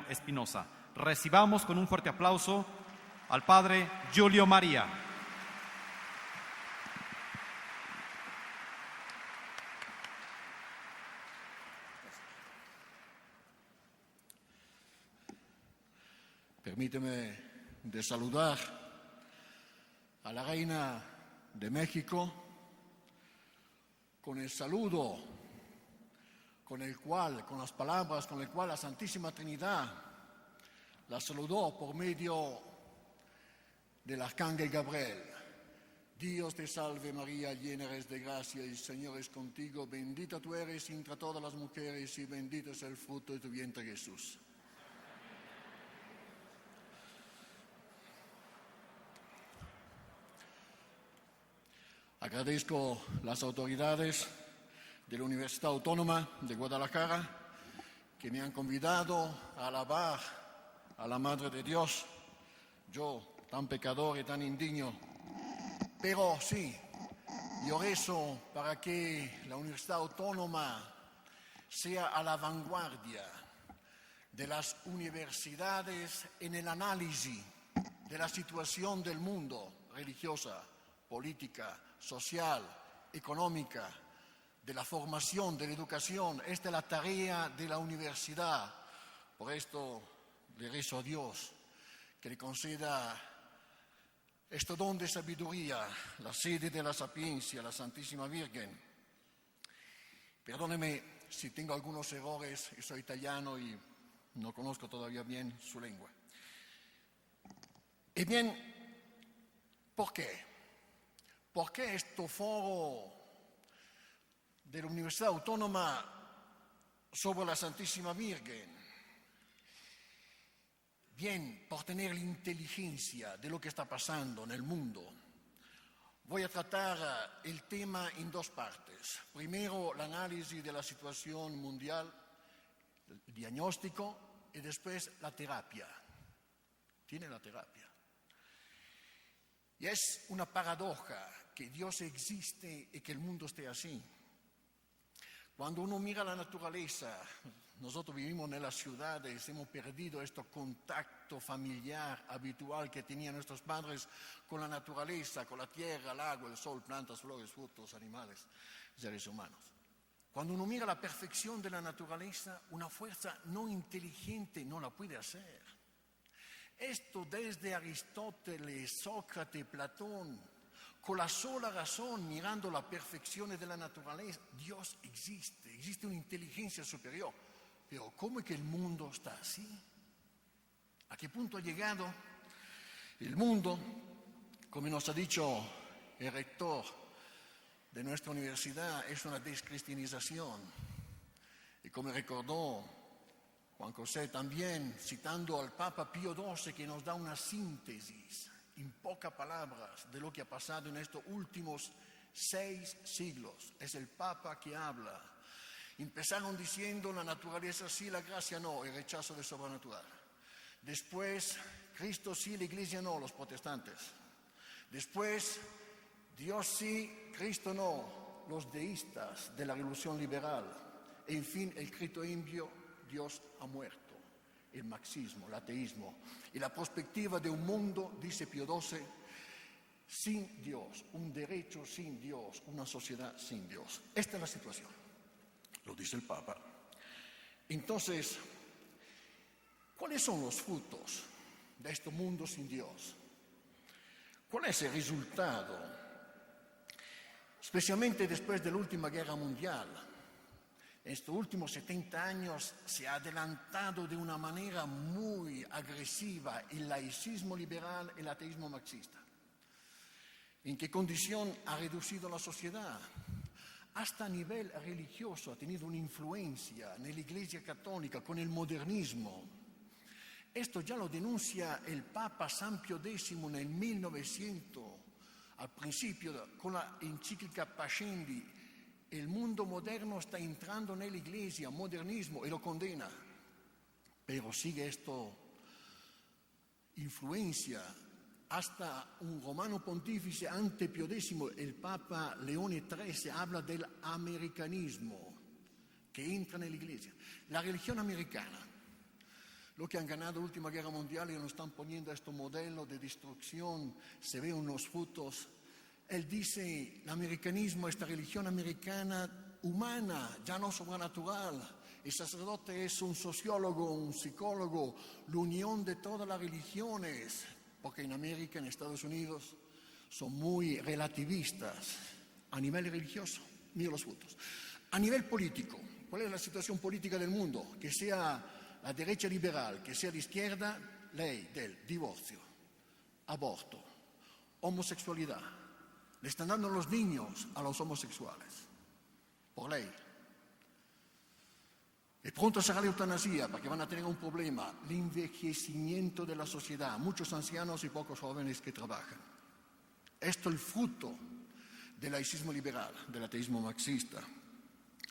Espinosa. Recibamos con un fuerte aplauso al Padre Giulio María. Permíteme de saludar a la Reina de México con el saludo con las palabras con el cual la Santísima Trinidad la saludó por medio del Arcángel Gabriel. Dios te salve María, llena eres de gracia, el Señor es contigo, bendita tú eres entre todas las mujeres y bendito es el fruto de tu vientre Jesús. Agradezco las autoridades de la Universidad Autónoma de Guadalajara que me han convidado a alabar a la Madre de Dios, yo tan pecador y tan indigno. Pero sí, yo rezo para que la Universidad Autónoma sea a la vanguardia de las universidades en el análisis de la situación del mundo religiosa, política, social, económica, de la formación, de la educación. Esta es la tarea de la universidad. Por esto le rezo a Dios que le conceda este don de sabiduría, la sede de la sapiencia, la Santísima Virgen. Perdóneme si tengo algunos errores, soy italiano y no conozco todavía bien su lengua. Y bien, ¿por qué? ¿Por qué este foro de la Universidad Autónoma sobre la Santísima Virgen? Bien, por tener la inteligencia de lo que está pasando en el mundo. Voy a tratar el tema en dos partes. Primero, el análisis de la situación mundial, el diagnóstico, y después la terapia. Tiene la terapia. Y es una paradoja que Dios existe y que el mundo esté así. Cuando uno mira la naturaleza, nosotros vivimos en las ciudades, hemos perdido este contacto familiar habitual que tenían nuestros padres con la naturaleza, con la tierra, el agua, el sol, plantas, flores, frutos, animales, seres humanos. Cuando uno mira la perfección de la naturaleza, una fuerza no inteligente no la puede hacer. Esto desde Aristóteles, Sócrates, Platón, con la sola razón, mirando la perfección de la naturaleza, Dios existe una inteligencia superior. Pero ¿cómo es que el mundo está así? ¿A qué punto ha llegado el mundo? Como nos ha dicho el rector de nuestra universidad, es una descristianización. Y como recordó Juan José también, citando al Papa Pío XII, que nos da una síntesis en pocas palabras de lo que ha pasado en estos últimos 6 siglos. Es el Papa que habla. Empezaron diciendo la naturaleza sí, la gracia no, el rechazo del sobrenatural. Después, Cristo sí, la Iglesia no, los protestantes. Después, Dios sí, Cristo no, los deístas de la revolución liberal. En fin, el Cristo limpio, Dios ha muerto. El marxismo, el ateísmo y la perspectiva de un mundo, dice Pío XII, sin Dios, un derecho sin Dios, una sociedad sin Dios. Esta es la situación, lo dice el Papa. Entonces, ¿cuáles son los frutos de este mundo sin Dios? ¿Cuál es el resultado? Especialmente después de la última guerra mundial. En estos últimos 70 años se ha adelantado de una manera muy agresiva el laicismo liberal y el ateísmo marxista. ¿En qué condición ha reducido la sociedad? Hasta a nivel religioso ha tenido una influencia en la Iglesia Católica con el modernismo. Esto ya lo denuncia el Papa San Pío X en el 1900, al principio con la encíclica Pascendi. El mundo moderno está entrando en la Iglesia, modernismo, y lo condena. Pero sigue esto influencia hasta un romano pontífice ante Pío X, el Papa Leone XIII, habla del americanismo que entra en la Iglesia. La religión americana, lo que han ganado la última guerra mundial y nos están poniendo este modelo de destrucción, se ven unos frutos. Él dice, el americanismo, esta religión americana humana, ya no sobrenatural. El sacerdote es un sociólogo, un psicólogo, la unión de todas las religiones, porque en América, en Estados Unidos, son muy relativistas a nivel religioso. Mira los frutos. A nivel político, ¿cuál es la situación política del mundo? Que sea la derecha liberal, que sea de izquierda, ley del divorcio, aborto, homosexualidad. Le están dando los niños a los homosexuales, por ley. Y pronto será la eutanasia, porque van a tener un problema, el envejecimiento de la sociedad, muchos ancianos y pocos jóvenes que trabajan. Esto es el fruto del laicismo liberal, del ateísmo marxista.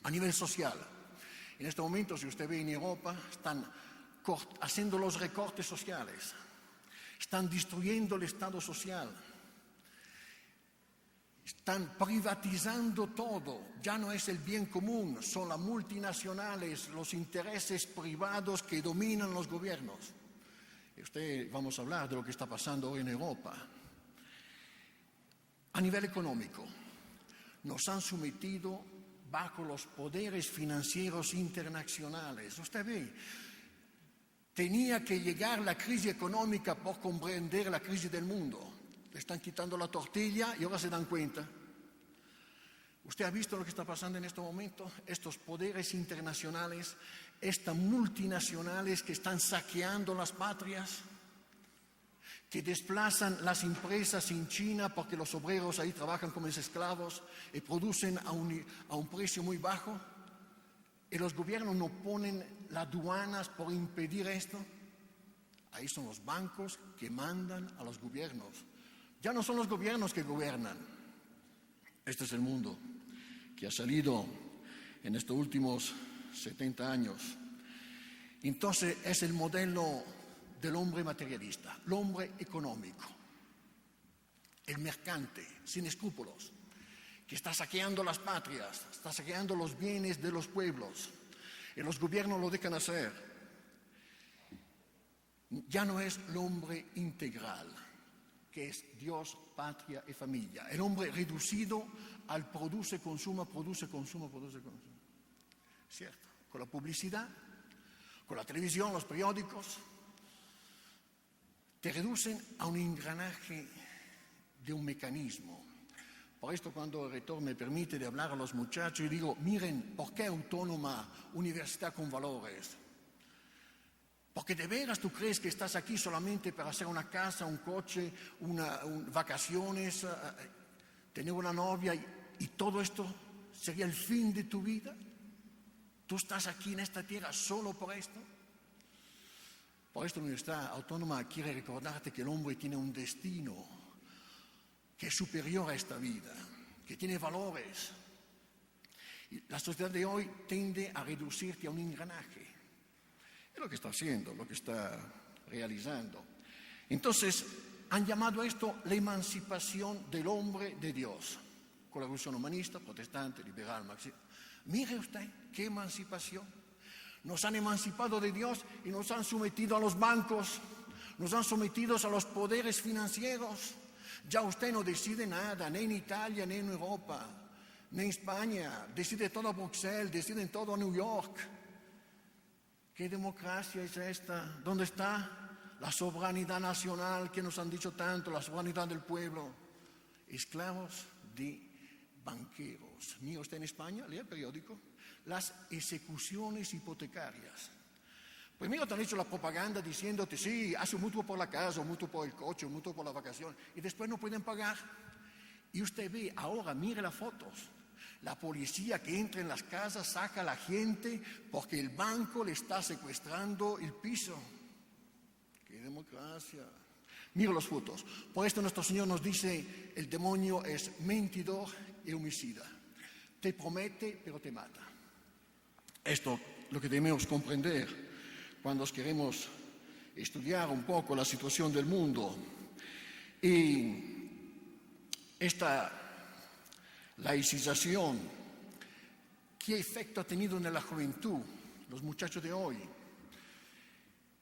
A nivel social, en este momento, si usted ve en Europa, están haciendo los recortes sociales, están destruyendo el Estado social, están privatizando todo, ya no es el bien común, son las multinacionales, los intereses privados que dominan los gobiernos. Y vamos a hablar de lo que está pasando hoy en Europa. A nivel económico, nos han sometido bajo los poderes financieros internacionales. Usted ve, tenía que llegar la crisis económica por comprender la crisis del mundo. Le están quitando la tortilla y ahora se dan cuenta. ¿Usted ha visto lo que está pasando en este momento? Estos poderes internacionales, estas multinacionales que están saqueando las patrias, que desplazan las empresas en China porque los obreros ahí trabajan como esclavos y producen a un precio muy bajo, y los gobiernos no ponen las aduanas por impedir esto. Ahí son los bancos que mandan a los gobiernos. Ya no son los gobiernos que gobiernan. Este es el mundo que ha salido en estos últimos 70 años. Entonces es el modelo del hombre materialista, el hombre económico, el mercante, sin escrúpulos, que está saqueando las patrias, está saqueando los bienes de los pueblos, y los gobiernos lo dejan hacer. Ya no es el hombre integral, que es Dios, patria y familia. El hombre reducido al produce, consumo, produce, consumo, produce, consumo. ¿Cierto? Con la publicidad, con la televisión, los periódicos, te reducen a un engranaje de un mecanismo. Por esto, cuando el rector me permite de hablar a los muchachos, yo digo, miren, ¿por qué autónoma, universidad con valores? Porque de veras tú crees que estás aquí solamente para hacer una casa, un coche, vacaciones, tener una novia y todo esto sería el fin de tu vida. ¿Tú estás aquí en esta tierra solo por esto? Por esto la Universidad Autónoma quiere recordarte que el hombre tiene un destino que es superior a esta vida, que tiene valores. Y la sociedad de hoy tiende a reducirte a un engranaje. Es lo que está haciendo, lo que está realizando. Entonces, han llamado a esto la emancipación del hombre de Dios, con la revolución humanista, protestante, liberal, marxista. Mire usted, qué emancipación. Nos han emancipado de Dios y nos han sometido a los bancos, nos han sometido a los poderes financieros. Ya usted no decide nada, ni en Italia, ni en Europa, ni en España. Decide todo a Bruselas, deciden todo a New York. ¿Qué democracia es esta? ¿Dónde está la soberanía nacional que nos han dicho tanto, la soberanía del pueblo? Esclavos de banqueros. Mira usted en España, lee el periódico, las ejecuciones hipotecarias. Primero te han hecho la propaganda diciéndote, sí, haz un mutuo por la casa, un mutuo por el coche, un mutuo por la vacación, y después no pueden pagar. Y usted ve ahora, mire las fotos. La policía que entra en las casas saca a la gente porque el banco le está secuestrando el piso. ¡Qué democracia! Mira los frutos. Por esto nuestro Señor nos dice, el demonio es mentidor y homicida. Te promete, pero te mata. Esto es lo que debemos comprender cuando queremos estudiar un poco la situación del mundo. Y esta laicización, ¿qué efecto ha tenido en la juventud, los muchachos de hoy?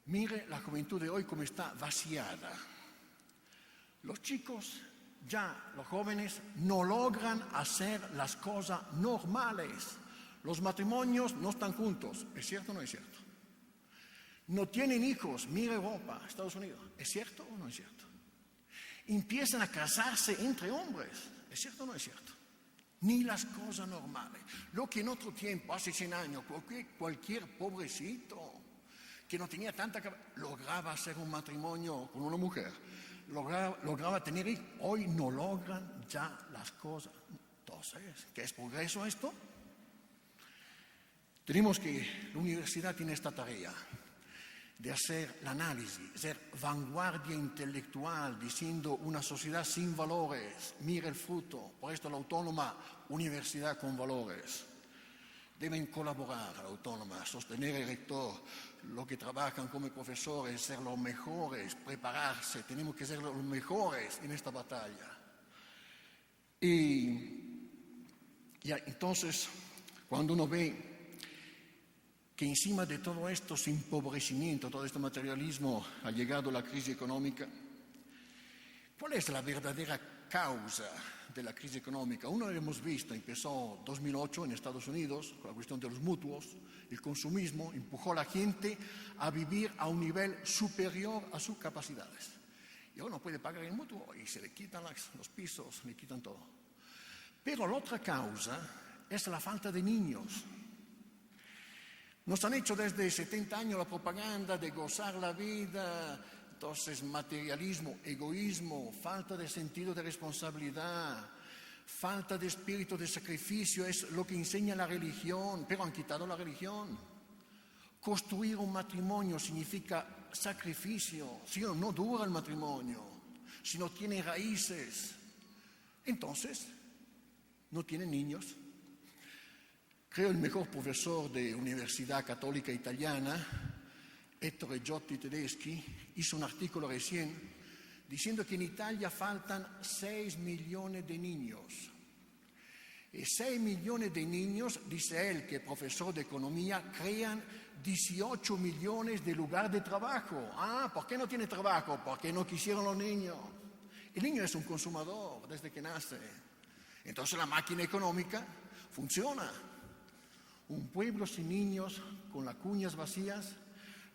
Mire la juventud de hoy como está vaciada. Los chicos, ya los jóvenes, no logran hacer las cosas normales. Los matrimonios no están juntos. ¿Es cierto o no es cierto? No tienen hijos. Mire Europa, Estados Unidos. ¿Es cierto o no es cierto? Empiezan a casarse entre hombres. ¿Es cierto o no es cierto? Ni las cosas normales. Lo que en otro tiempo, hace 100 años, cualquier pobrecito que no tenía tanta capacidad, lograba hacer un matrimonio con una mujer, lograba tener hijos. Hoy no logran ya las cosas. Entonces, ¿qué es progreso esto? Tenemos que, la universidad tiene esta tarea de hacer el análisis, ser vanguardia intelectual, diciendo una sociedad sin valores, mira el fruto. Por esto la autónoma, universidad con valores. Deben colaborar a la autónoma, sostener el rector, los que trabajan como profesores, ser los mejores, prepararse, tenemos que ser los mejores en esta batalla. Y entonces, cuando uno ve que encima de todo esto, empobrecimiento, todo este materialismo, ha llegado la crisis económica. ¿Cuál es la verdadera causa de la crisis económica? Uno lo hemos visto, empezó en 2008 en Estados Unidos, con la cuestión de los mutuos, el consumismo empujó a la gente a vivir a un nivel superior a sus capacidades. Y ahora no puede pagar el mutuo y se le quitan los pisos, le quitan todo. Pero la otra causa es la falta de niños. Nos han hecho desde 70 años la propaganda de gozar la vida, entonces materialismo, egoísmo, falta de sentido de responsabilidad, falta de espíritu de sacrificio, es lo que enseña la religión, pero han quitado la religión. Construir un matrimonio significa sacrificio, si no dura el matrimonio, si no tiene raíces, entonces no tienen niños. Creo el mejor profesor de Universidad Católica Italiana, Ettore Giotti Tedeschi, hizo un artículo recién diciendo que en Italia faltan 6 millones de niños. Y 6 millones de niños, dice él, que es profesor de economía, crean 18 millones de lugares de trabajo. Ah, ¿por qué no tiene trabajo? Porque no quisieron los niños. El niño es un consumador desde que nace. Entonces la máquina económica funciona. Un pueblo sin niños, con las cuñas vacías,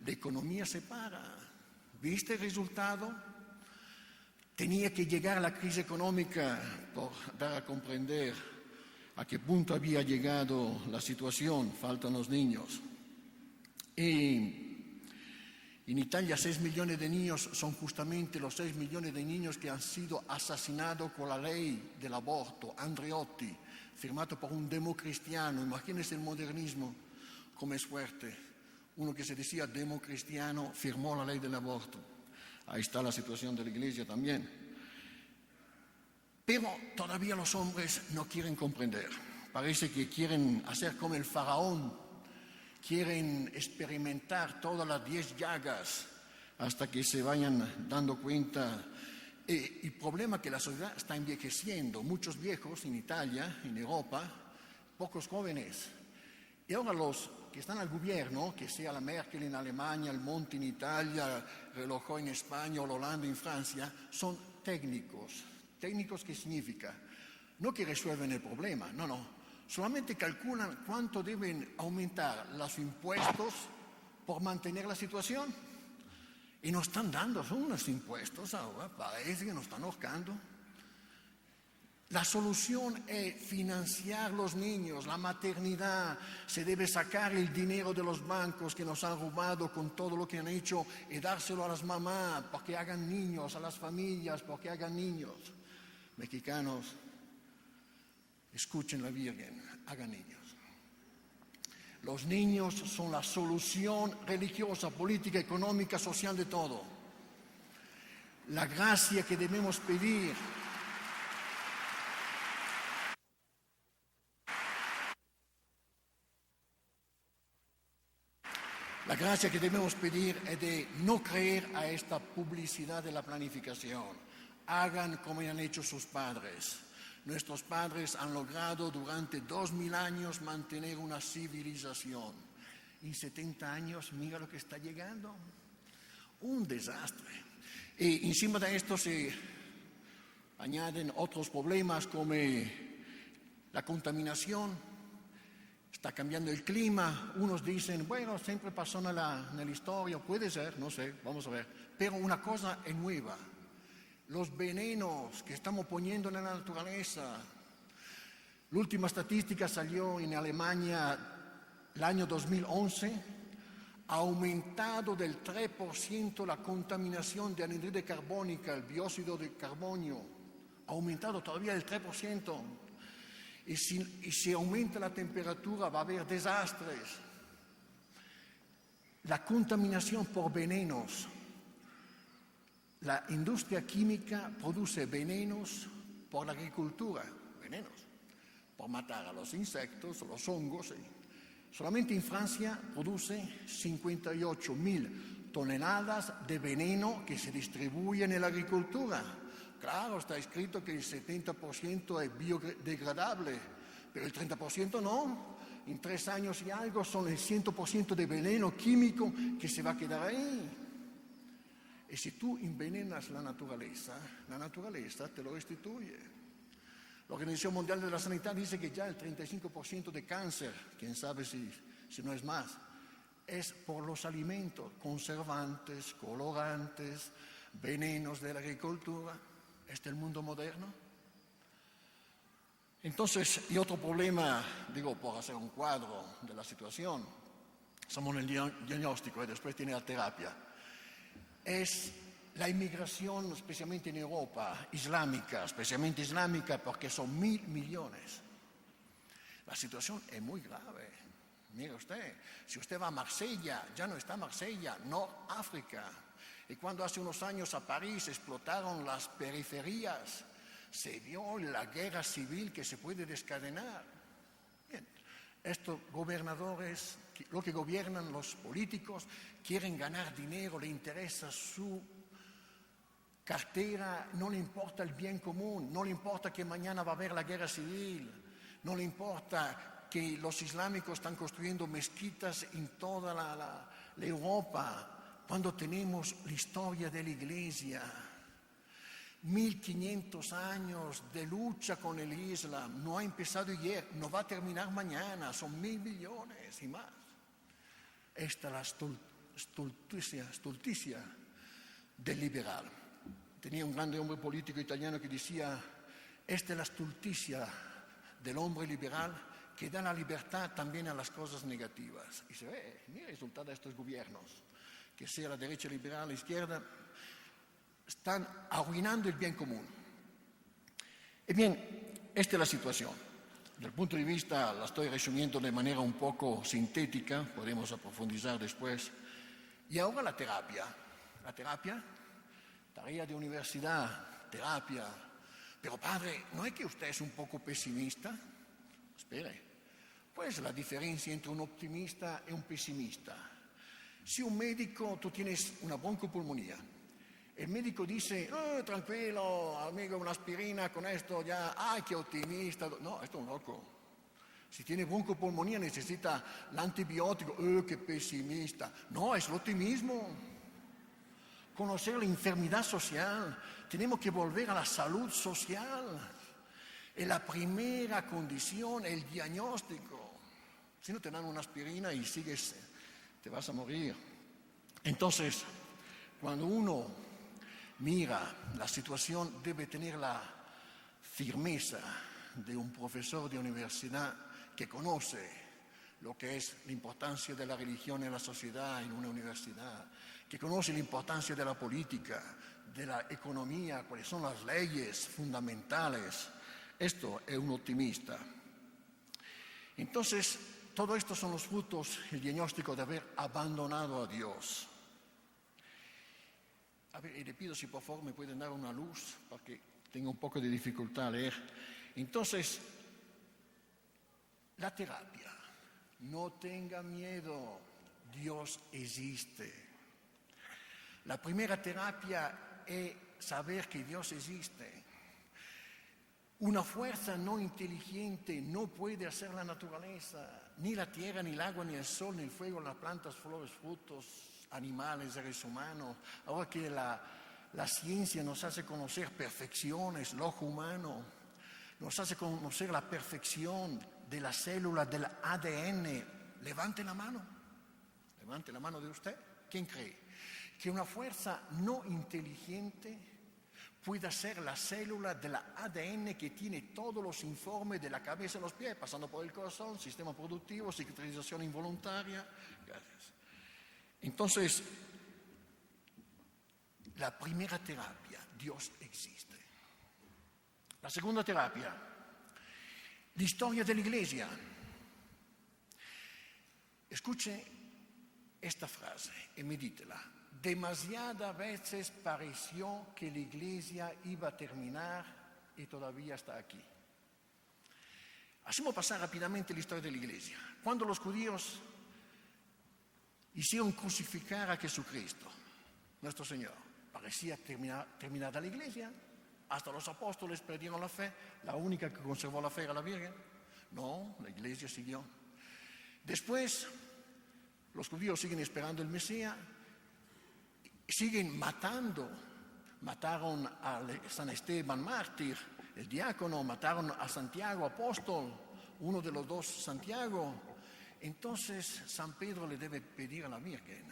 la economía se para. ¿Viste el resultado? Tenía que llegar la crisis económica por dar a comprender a qué punto había llegado la situación. Faltan los niños. Y en Italia 6 millones de niños son justamente los 6 millones de niños que han sido asesinados con la ley del aborto, Andreotti, firmato por un democristiano. Imagínense el modernismo, como es fuerte. Uno que se decía democristiano firmó la ley del aborto. Ahí está la situación de la Iglesia también. Pero todavía los hombres no quieren comprender. Parece que quieren hacer como el faraón. Quieren experimentar todas las 10 llagas hasta que se vayan dando cuenta. El problema es que la sociedad está envejeciendo. Muchos viejos en Italia, en Europa, pocos jóvenes. Y ahora los que están al gobierno, que sea la Merkel en Alemania, el Monti en Italia, Relojó en España o Hollande en Francia, son técnicos. ¿Técnicos qué significa? No que resuelven el problema, no. Solamente calculan cuánto deben aumentar los impuestos por mantener la situación. Y nos están dando unos impuestos ahora, parece que nos están ahorcando. La solución es financiar los niños, la maternidad. Se debe sacar el dinero de los bancos que nos han robado con todo lo que han hecho y dárselo a las mamás para que hagan niños, a las familias para que hagan niños. Mexicanos, escuchen la Virgen, hagan niños. Los niños son la solución religiosa, política, económica, social de todo. La gracia que debemos pedir es de no creer a esta publicidad de la planificación. Hagan como han hecho sus padres. Nuestros padres han logrado durante 2000 años mantener una civilización. En 70 años, mira lo que está llegando. un desastre. Y encima de esto se añaden otros problemas como la contaminación. Está cambiando el clima. Unos dicen, bueno, siempre pasó en la historia, puede ser, no sé, vamos a ver. Pero una cosa es nueva. Los venenos que estamos poniendo en la naturaleza. La última estadística salió en Alemania el año 2011. Ha aumentado del 3% la contaminación de anhidrido carbónica, el dióxido de carbono. Ha aumentado todavía del 3%. Y si aumenta la temperatura va a haber desastres. La contaminación por venenos. La industria química produce venenos por la agricultura, venenos, por matar a los insectos, los hongos. Solamente en Francia produce 58.000 toneladas de veneno que se distribuyen en la agricultura. Claro, está escrito que el 70% es biodegradable, pero el 30% no. En 3 años y algo son el 100% de veneno químico que se va a quedar ahí. Y si tú envenenas la naturaleza te lo restituye. La Organización Mundial de la Sanidad dice que ya el 35% de cáncer, quién sabe si no es más, es por los alimentos, conservantes, colorantes, venenos de la agricultura. ¿Este es el mundo moderno? Entonces, y otro problema, digo, por hacer un cuadro de la situación, somos en el diagnóstico y después tiene la terapia, es la inmigración, especialmente en Europa, especialmente islámica, porque son 1.000 millones. La situación es muy grave. Mire usted, si usted va a Marsella, ya no está Marsella, no África. Y cuando hace unos años a París explotaron las periferias, se vio la guerra civil que se puede descadenar. Bien, estos gobernadores, lo que gobiernan los políticos, quieren ganar dinero, le interesa su cartera, no le importa el bien común, no le importa que mañana va a haber la guerra civil, no le importa que los islámicos están construyendo mezquitas en toda la Europa, cuando tenemos la historia de la Iglesia. 1500 años de lucha con el Islam, no ha empezado ayer, no va a terminar mañana, son 1.000 millones y más. Esta es la stulticia del liberal. Tenía un grande hombre político italiano que decía, esta es la stulticia del hombre liberal que da la libertad también a las cosas negativas. Y se ve, mira el resultado de estos gobiernos, que sea la derecha liberal, la izquierda, están arruinando el bien común. Y bien, esta es la situación. Desde el punto de vista, la estoy resumiendo de manera un poco sintética, podemos profundizar después. Y ahora la terapia. La terapia, tarea de universidad, terapia. Pero padre, ¿no es que usted es un poco pesimista? Espere. ¿Cuál es la diferencia entre un optimista y un pesimista? Si un médico, tú tienes una broncopulmonía, el médico dice, tranquilo, amigo, una aspirina con esto ya, ¡ay, qué optimista! No, esto es un loco. Si tiene broncopulmonía necesita el antibiótico, ¡qué pesimista! No, es el optimismo. Conocer la enfermedad social, tenemos que volver a la salud social. Es la primera condición, el diagnóstico. Si no te dan una aspirina y sigues, te vas a morir. Entonces, cuando uno mira la situación, debe tener la firmeza de un profesor de universidad que conoce lo que es la importancia de la religión en la sociedad, en una universidad, que conoce la importancia de la política, de la economía, cuáles son las leyes fundamentales. Esto es un optimista. Entonces, todo esto son los frutos, el diagnóstico de haber abandonado a Dios. A ver, y le pido si por favor me pueden dar una luz, porque tengo un poco de dificultad a leer. Entonces, la terapia. No tenga miedo, Dios existe. La primera terapia es saber que Dios existe. Una fuerza no inteligente no puede hacer la naturaleza, ni la tierra, ni el agua, ni el sol, ni el fuego, las plantas, flores, frutos, animales, seres humanos, ahora que la ciencia nos hace conocer perfecciones, el ojo humano, nos hace conocer la perfección de la célula, del ADN. Levante la mano de usted. ¿Quién cree que una fuerza no inteligente pueda ser la célula del ADN que tiene todos los informes de la cabeza a los pies, pasando por el corazón, sistema productivo, cicatrización involuntaria? Gracias. Entonces, la primera terapia, Dios existe. La segunda terapia, la historia de la Iglesia. Escuche esta frase y medítela. Demasiadas veces pareció que la Iglesia iba a terminar y todavía está aquí. Hacemos pasar rápidamente la historia de la Iglesia. Cuando los judíos hicieron crucificar a Jesucristo, nuestro Señor, parecía terminada la Iglesia. Hasta los apóstoles perdieron la fe. La única que conservó la fe era la Virgen. No, la Iglesia siguió. Después, los judíos siguen esperando el Mesías. Siguen matando. Mataron a San Esteban mártir, el diácono. Mataron a Santiago apóstol, uno de los dos Santiago. Entonces San Pedro le debe pedir a la Virgen: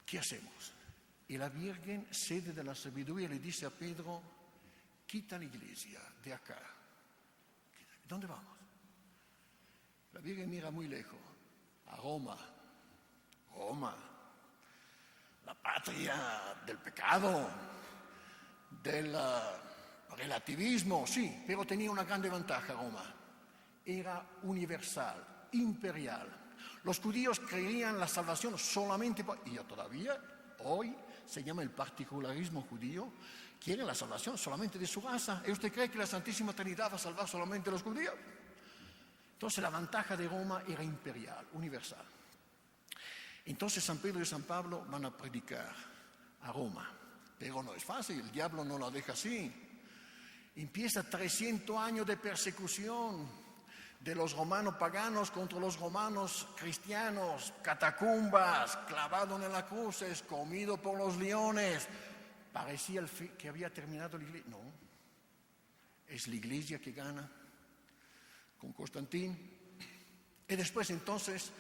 ¿qué hacemos? Y la Virgen, sede de la sabiduría, le dice a Pedro: quita la Iglesia de acá. ¿Dónde vamos? La Virgen mira muy lejos, a Roma. Roma, la patria del pecado, del relativismo, sí, pero tenía una grande ventaja Roma. Era universal, imperial. Los judíos creían la salvación solamente por... Y todavía, hoy, se llama el particularismo judío. Quieren la salvación solamente de su raza. ¿Y usted cree que la Santísima Trinidad va a salvar solamente a los judíos? Entonces la ventaja de Roma era imperial, universal. Entonces San Pedro y San Pablo van a predicar a Roma. Pero no es fácil, el diablo no la deja así. Empieza 300 años de persecución de los romanos paganos contra los romanos cristianos, catacumbas, clavado en las cruces, comido por los leones. Parecía que había terminado la Iglesia. No, es la Iglesia que gana con Constantín. Y después entonces,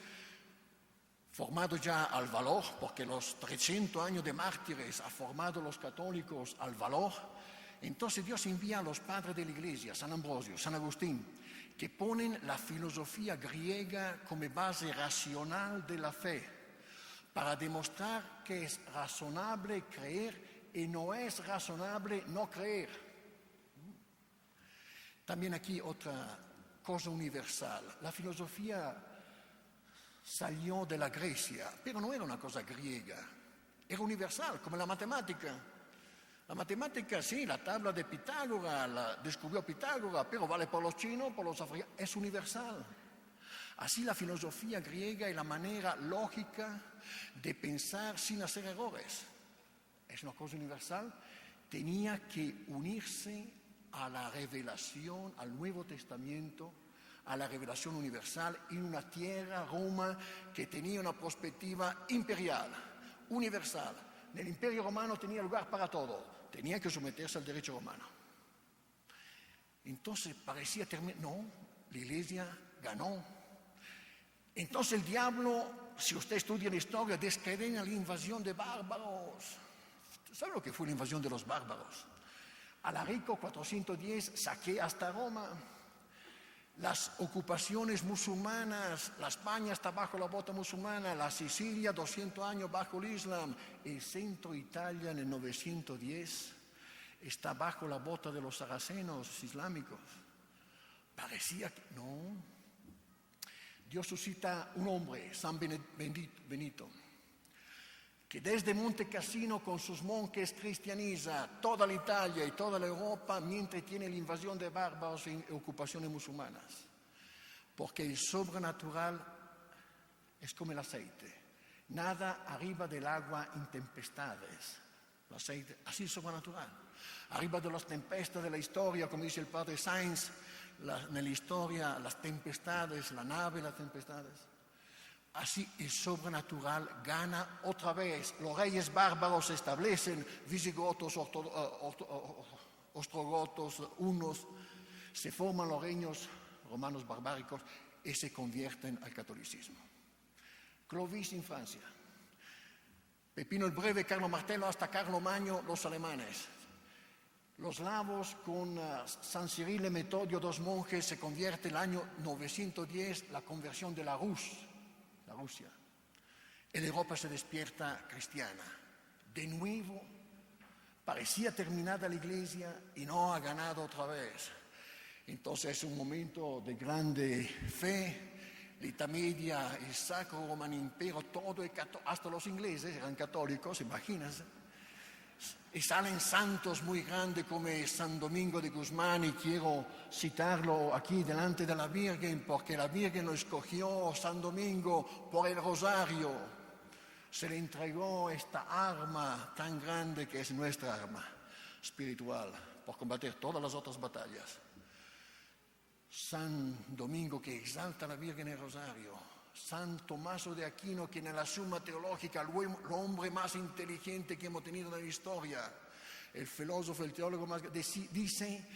formado ya al valor, porque los 300 años de mártires ha formado a los católicos al valor, entonces Dios envía a los padres de la Iglesia, San Ambrosio, San Agustín, que ponen la filosofía griega como base racional de la fe, para demostrar que es razonable creer y no es razonable no creer. También aquí otra cosa universal. La filosofía salió de la Grecia, pero no era una cosa griega, era universal, como la matemática. La matemática, sí, la tabla de Pitágoras, la descubrió Pitágoras, pero vale por los chinos, por los africanos, es universal. Así la filosofía griega y la manera lógica de pensar sin hacer errores es una cosa universal. Tenía que unirse a la revelación, al Nuevo Testamento, a la revelación universal en una tierra, Roma, que tenía una perspectiva imperial, universal. En el Imperio Romano tenía lugar para todo, tenía que someterse al derecho romano. Entonces parecía terminar, no, la Iglesia ganó. Entonces el diablo, si usted estudia la historia, descadena la invasión de bárbaros. ¿Sabe lo que fue la invasión de los bárbaros? Alarico, 410, saquea hasta Roma. Las ocupaciones musulmanas, la España está bajo la bota musulmana, la Sicilia 200 años bajo el Islam, el centro Italia en el 910 está bajo la bota de los saracenos islámicos. Parecía que no. Dios suscita un hombre, San Benito, que desde Monte Cassino con sus monjes cristianiza toda la Italia y toda la Europa mientras tiene la invasión de bárbaros y ocupaciones musulmanas. Porque el sobrenatural es como el aceite. Nada arriba del agua en tempestades. El aceite, así es sobrenatural. Arriba de las tempestas de la historia, como dice el padre Sainz, en la historia, las tempestades, la nave, las tempestades. Así el sobrenatural gana otra vez. Los reyes bárbaros se establecen, visigotos, ostrogotos, hunos, se forman los reinos romanos barbáricos y se convierten al catolicismo. Clovis en Francia, Pepino el Breve, Carlo Martello, hasta Carlo Magno, los alemanes. Los lavos con San Cirilo y Metodio, dos monjes, se convierte el año 910, la conversión de la Rusia. En Europa se despierta cristiana. De nuevo, parecía terminada la iglesia y no ha ganado otra vez. Entonces es un momento de grande fe. La Edad Media, el Sacro Romano Imperio, todo, hasta los ingleses eran católicos, imagínense. Y salen santos muy grandes como San Domingo de Guzmán, y quiero citarlo aquí delante de la Virgen, porque la Virgen lo escogió, San Domingo, por el rosario. Se le entregó esta arma tan grande que es nuestra arma espiritual, por combatir todas las otras batallas. San Domingo, que exalta a la Virgen en el rosario. San Tommaso de Aquino, que en la Summa Teológica, el hombre más inteligente que hemos tenido en la historia, el filósofo, el teólogo más, dice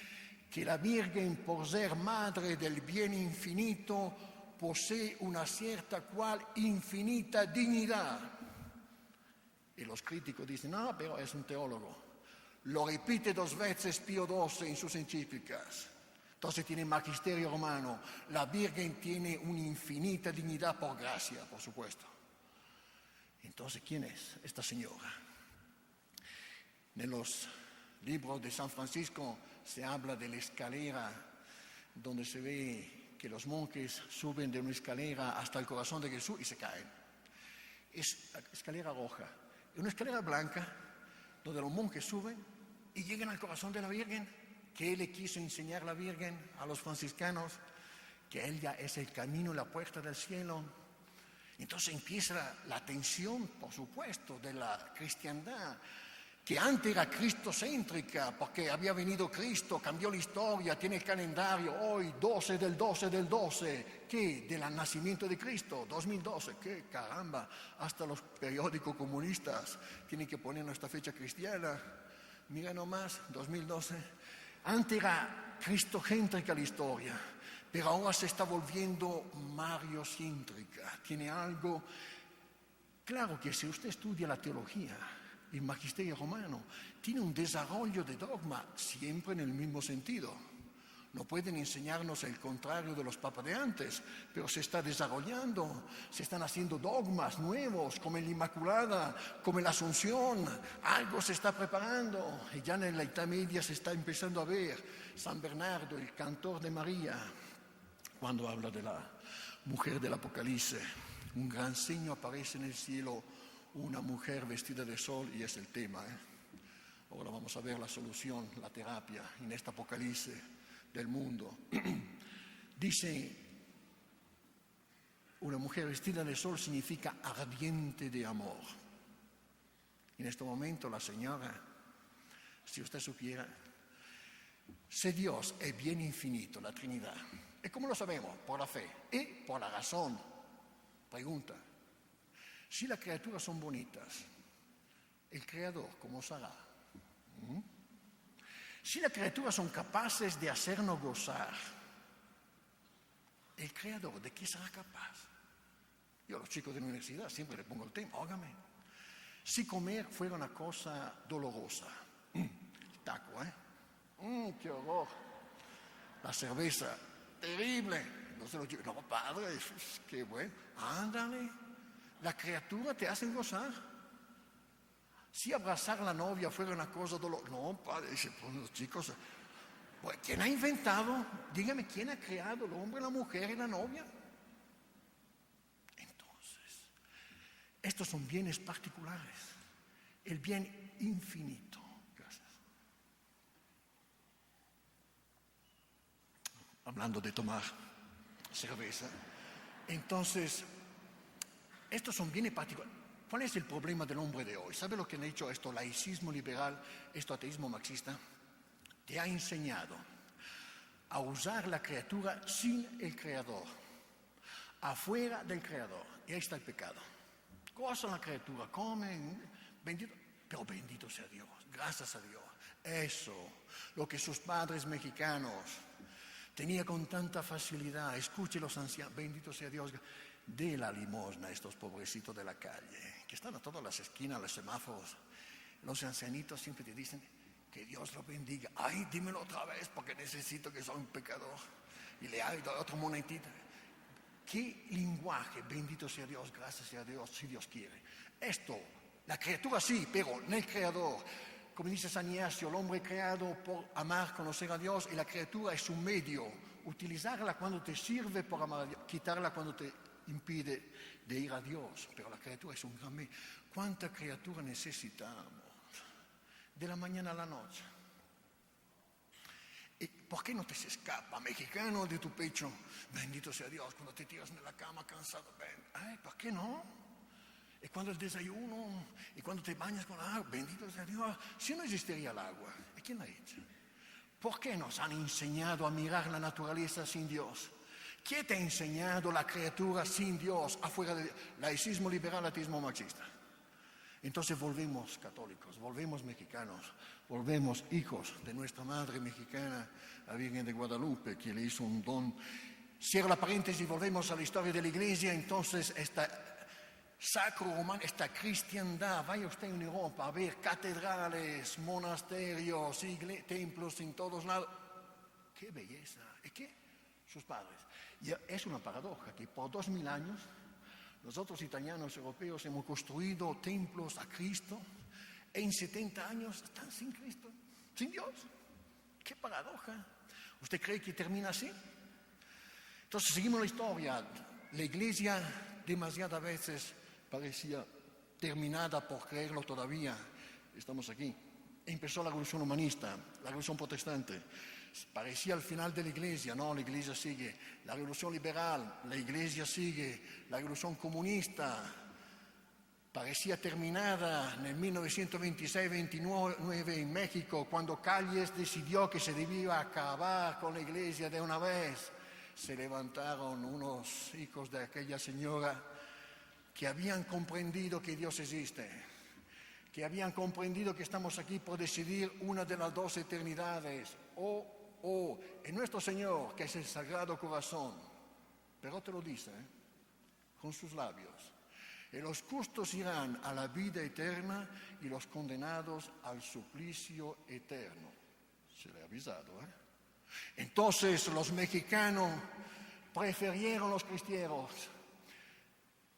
que la Virgen, por ser madre del bien infinito, posee una cierta cual infinita dignidad. Y los críticos dicen, no, pero es un teólogo. Lo repite 2 veces Pío XII en sus encíclicas. Entonces tiene magisterio romano. La Virgen tiene una infinita dignidad por gracia, por supuesto. Entonces, ¿quién es esta señora? En los libros de San Francisco se habla de la escalera, donde se ve que los monjes suben de una escalera hasta el corazón de Jesús y se caen. Es escalera roja. Es una escalera blanca, donde los monjes suben y llegan al corazón de la Virgen. Que él le quiso enseñar la Virgen a los franciscanos, que ella es el camino y la puerta del cielo. Entonces empieza la tensión, por supuesto, de la cristiandad, que antes era cristocéntrica, porque había venido Cristo, cambió la historia, tiene el calendario, hoy 12 del 12 del 12, ¿qué? Del nacimiento de Cristo, 2012, ¿qué? Caramba, hasta los periódicos comunistas tienen que poner nuestra fecha cristiana. Mira nomás, 2012. Antes era cristocéntrica la historia, pero ahora se está volviendo mariocéntrica. Tiene algo, claro que si usted estudia la teología, el magisterio romano, tiene un desarrollo de dogma siempre en el mismo sentido. No pueden enseñarnos el contrario de los papas de antes, pero se está desarrollando, se están haciendo dogmas nuevos, como la Inmaculada, como la Asunción, algo se está preparando. Y ya en la Edad Media se está empezando a ver San Bernardo, el cantor de María, cuando habla de la mujer del Apocalipsis. Un gran signo aparece en el cielo, una mujer vestida de sol, y es el tema. Ahora vamos a ver la solución, la terapia en este Apocalipsis del mundo. Dice, una mujer vestida de sol significa ardiente de amor. En este momento la señora, si usted supiera, si Dios es bien infinito, la Trinidad, ¿y cómo lo sabemos? Por la fe y por la razón. Pregunta, si las criaturas son bonitas, ¿el Creador cómo será? Si las criaturas son capaces de hacernos gozar, ¿el Creador de qué será capaz? Yo a los chicos de la universidad siempre les pongo el tema, óigame. Si comer fuera una cosa dolorosa, el taco, ¡qué horror! La cerveza, terrible. Entonces los chicos, no, padre, qué bueno. Ándale, la criatura te hace gozar. Si abrazar a la novia fuera una cosa dolorosa, no, padre, dice, pues los chicos, pues, ¿quién ha inventado? Dígame, ¿quién ha creado el hombre, la mujer y la novia? Entonces, estos son bienes particulares, el bien infinito. Gracias. Hablando de tomar cerveza, entonces, estos son bienes particulares. ¿Cuál es el problema del hombre de hoy? ¿Sabe lo que han hecho esto laicismo liberal, esto ateísmo marxista? Te ha enseñado a usar la criatura sin el creador, afuera del Creador. Y ahí está el pecado. Goza la criatura, comen, bendito, pero bendito sea Dios, gracias a Dios. Eso, lo que sus padres mexicanos tenían con tanta facilidad. Escuche los ancianos, bendito sea Dios. De la limosna a estos pobrecitos de la calle, que están a todas las esquinas, los semáforos. Los ancianitos siempre te dicen, que Dios lo bendiga. Ay, dímelo otra vez porque necesito que soy un pecador. Y le doy otra monedita. ¿Qué lenguaje? Bendito sea Dios, gracias a Dios, si Dios quiere. Esto, la criatura sí, pero no el Creador. Como dice San Ignacio, el hombre creado por amar, conocer a Dios, y la criatura es un medio. Utilizarla cuando te sirve por amar a Dios, quitarla cuando te impide de ir a Dios. Pero la criatura es un gran medio. ¿Cuánta criatura necesitamos? De la mañana a la noche. ¿Y por qué no te se escapa, mexicano, de tu pecho? Bendito sea Dios, cuando te tiras en la cama cansado. Ay, ¿por qué no? Y cuando el desayuno, y cuando te bañas con agua, bendito sea Dios. Si no existiría el agua, ¿y quién la ha hecho? ¿Por qué nos han enseñado a mirar la naturaleza sin Dios? ¿Quién te ha enseñado la criatura sin Dios afuera del laicismo liberal, ateísmo marxista? Entonces volvemos católicos, volvemos mexicanos, volvemos hijos de nuestra madre mexicana, la Virgen de Guadalupe, que le hizo un don. Cierro la paréntesis, volvemos a la historia de la Iglesia. Entonces esta sacro romano, esta cristiandad, vaya usted en Europa a ver catedrales, monasterios, templos en todos lados. ¡Qué belleza! ¿Y qué? Sus padres. Y es una paradoja que por 2000 años nosotros italianos, europeos, hemos construido templos a Cristo. En 70 años están sin Cristo, sin Dios. ¡Qué paradoja! ¿Usted cree que termina así? Entonces seguimos la historia. La Iglesia demasiadas veces parecía terminada por creerlo todavía. Estamos aquí. Empezó la revolución humanista, la revolución protestante. Parecía el final de la Iglesia, no, la Iglesia sigue. La revolución liberal, la Iglesia sigue. La revolución comunista parecía terminada en el 1926-29 en México, cuando Calles decidió que se debía acabar con la Iglesia de una vez. Se levantaron unos hijos de aquella señora que habían comprendido que Dios existe, que habían comprendido que estamos aquí por decidir una de las dos eternidades, o en nuestro Señor, que es el Sagrado Corazón, pero te lo dice, con sus labios. Y los justos irán a la vida eterna y los condenados al suplicio eterno. Se le ha avisado, Entonces los mexicanos prefirieron los cristianos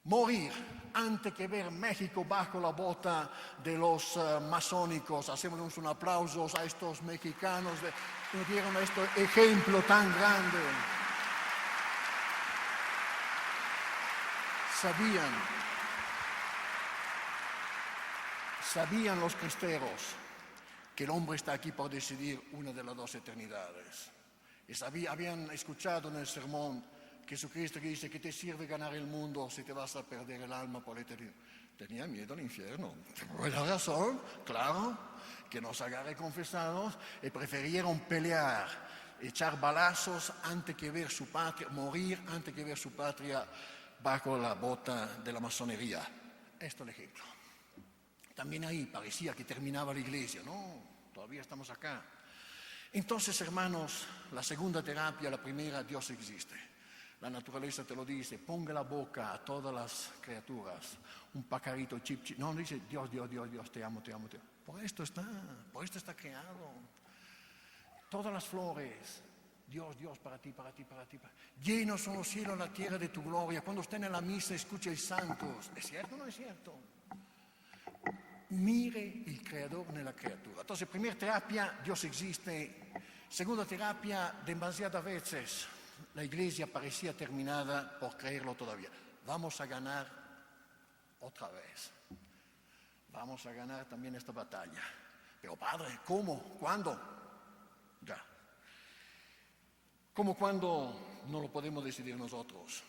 morir antes que ver México bajo la bota de los masónicos. Hacemos un aplauso a estos mexicanos que nos dieron este ejemplo tan grande. Sabían los cristeros que el hombre está aquí por decidir una de las dos eternidades. Y habían escuchado en el sermón Jesucristo que dice que te sirve ganar el mundo si te vas a perder el alma por la eternidad. Tenía miedo al infierno. Buena razón, claro, que nos agarre confesados y prefirieron pelear, echar balazos antes que ver su patria, morir antes que ver su patria bajo la bota de la masonería. Esto es el ejemplo. También ahí parecía que terminaba la Iglesia. No, todavía estamos acá. Entonces, hermanos, la segunda terapia, la primera, Dios existe. La naturaleza te lo dice, ponga la boca a todas las criaturas, un pajarito chip, chip. No, dice Dios, Dios, Dios, Dios, te amo, te amo, te amo. Por esto está creado. Todas las flores, Dios, Dios, para ti, para ti, para ti. Llenos son los cielos, la tierra de tu gloria. Cuando estén en la misa, escuche el santos. ¿Es cierto o no es cierto? Mire el creador en la criatura. Entonces, primera terapia, Dios existe. Segunda terapia, demasiadas veces la Iglesia parecía terminada por creerlo todavía. Vamos a ganar otra vez. Vamos a ganar también esta batalla. Pero Padre, ¿cómo? ¿Cuándo? Ya. ¿Cómo cuándo? No lo podemos decidir nosotros.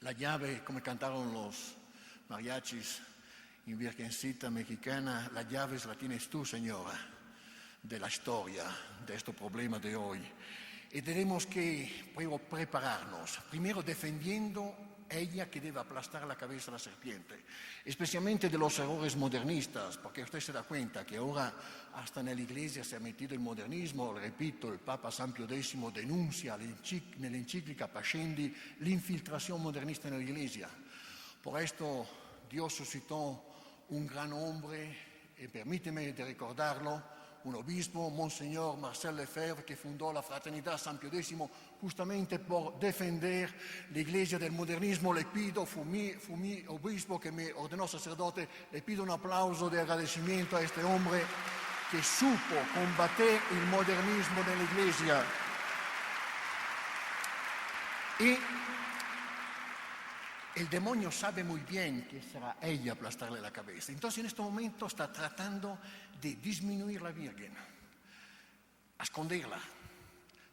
La llave, como cantaron los mariachis en Virgencita Mexicana, la llave la tienes tú, Señora, de la historia, de este problema de hoy. y tenemos que prepararnos, primero defendiendo ella que debe aplastar la cabeza a la serpiente, especialmente de los errores modernistas, porque usted se da cuenta que ahora hasta en la Iglesia se ha metido el modernismo. Repito, el Papa San Pio X denuncia nell'encíclica Pascendi l'infiltrazione modernista nella Iglesia. Por esto Dios suscitó un gran hombre, y permíteme de recordarlo, un obispo, Monseñor Marcel Lefebvre, que fundó la Fraternidad San Pio X justamente por defender la Iglesia del modernismo. Le pido, fu mi obispo que me ordenó sacerdote, le pido un aplauso de agradecimiento a este hombre que supo combater el modernismo de la Iglesia. Y el demonio sabe muy bien que será ella aplastarle la cabeza. Entonces en este momento está tratando de disminuir la Virgen, a esconderla,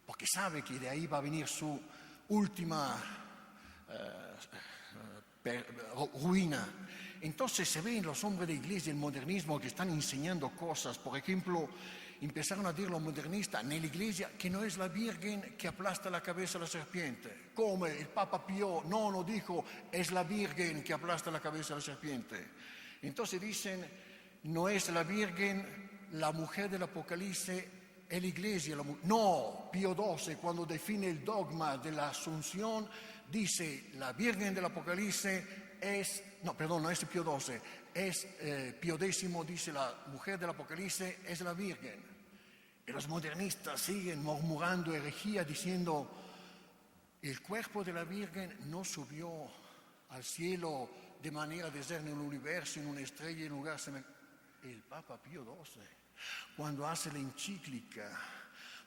porque sabe que de ahí va a venir su última ruina. Entonces se ven los hombres de iglesia, el modernismo, que están enseñando cosas. Por ejemplo, empezaron a decir los modernistas en la iglesia que no es la Virgen que aplasta la cabeza a la serpiente. Como el Papa Pío IX dijo, es la Virgen que aplasta la cabeza a la serpiente. Entonces dicen, no es la Virgen, la mujer del Apocalipsis es la iglesia. No, Pío XII, cuando define el dogma de la Asunción, dice, la Virgen del Apocalipsis es... no es Pío XII, es Pío X, dice, la mujer del Apocalipsis es la Virgen. Y los modernistas siguen murmurando herejía, diciendo, el cuerpo de la Virgen no subió al cielo de manera de ser en el universo, en una estrella, en un lugar semejante. El Papa Pío XII, cuando hace la encíclica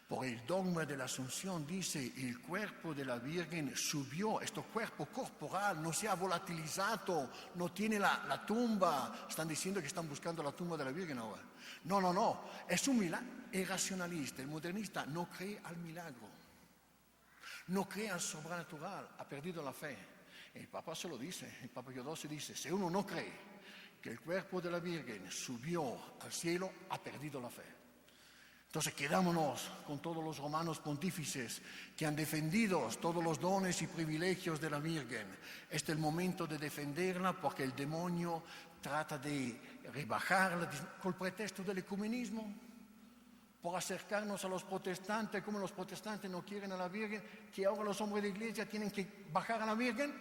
por el dogma de la Asunción, dice, el cuerpo de la Virgen subió, este cuerpo corporal no se ha volatilizado, no tiene la tumba. Están diciendo que están buscando la tumba de la Virgen ahora. No, es un milagro. El racionalista, el modernista, no cree al milagro, no cree al sobrenatural, ha perdido la fe. El Papa se lo dice, el Papa Pío XII dice, si uno no cree que el cuerpo de la Virgen subió al cielo, ha perdido la fe. Entonces quedámonos con todos los romanos pontífices que han defendido todos los dones y privilegios de la Virgen. Este es el momento de defenderla, porque el demonio trata de rebajarla con el pretexto del ecumenismo, por acercarnos a los protestantes. Como los protestantes no quieren a la Virgen, que ahora los hombres de iglesia tienen que bajar a la Virgen.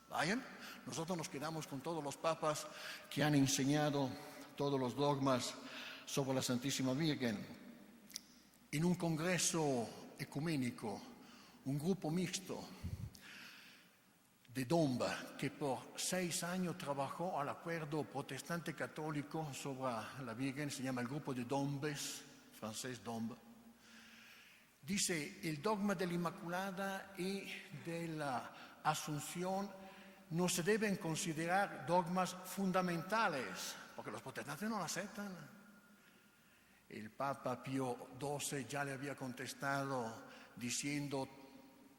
Vayan, nosotros nos quedamos con todos los papas que han enseñado todos los dogmas sobre la Santísima Virgen. En un congreso ecuménico, un grupo mixto de Domba, que por 6 años trabajó al acuerdo protestante católico sobre la Virgen, se llama el grupo de Dombes, francés Domba, dice, el dogma de la Inmaculada y de la Asunción no se deben considerar dogmas fundamentales, porque los protestantes no lo aceptan. El Papa Pío XII ya le había contestado diciendo,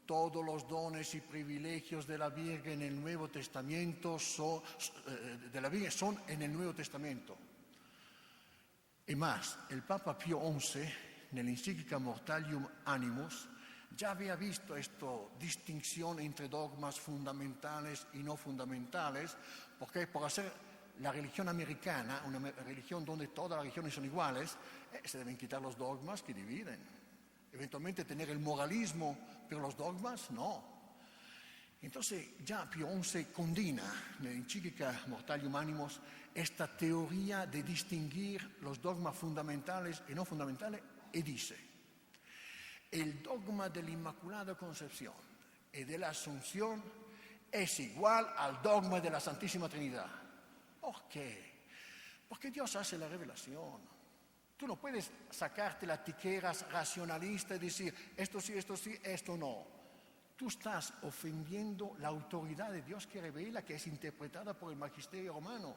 todos los dones y privilegios de la Virgen en el Nuevo Testamento son en el Nuevo Testamento. Y más, el Papa Pío XI, en la encíclica Mortalium Animus, ya había visto esta distinción entre dogmas fundamentales y no fundamentales, porque por hacer la religión americana, una religión donde todas las religiones son iguales, se deben quitar los dogmas que dividen. Eventualmente tener el moralismo, pero los dogmas no. Entonces ya Pío XI condena en la encíclica Mortalium Animus esta teoría de distinguir los dogmas fundamentales y no fundamentales, y dice, el dogma de la Inmaculada Concepción y de la Asunción es igual al dogma de la Santísima Trinidad. ¿Por qué? Porque Dios hace la revelación. Tú no puedes sacarte las tijeras racionalistas y decir, esto sí, esto no. Tú estás ofendiendo la autoridad de Dios que revela, que es interpretada por el magisterio romano.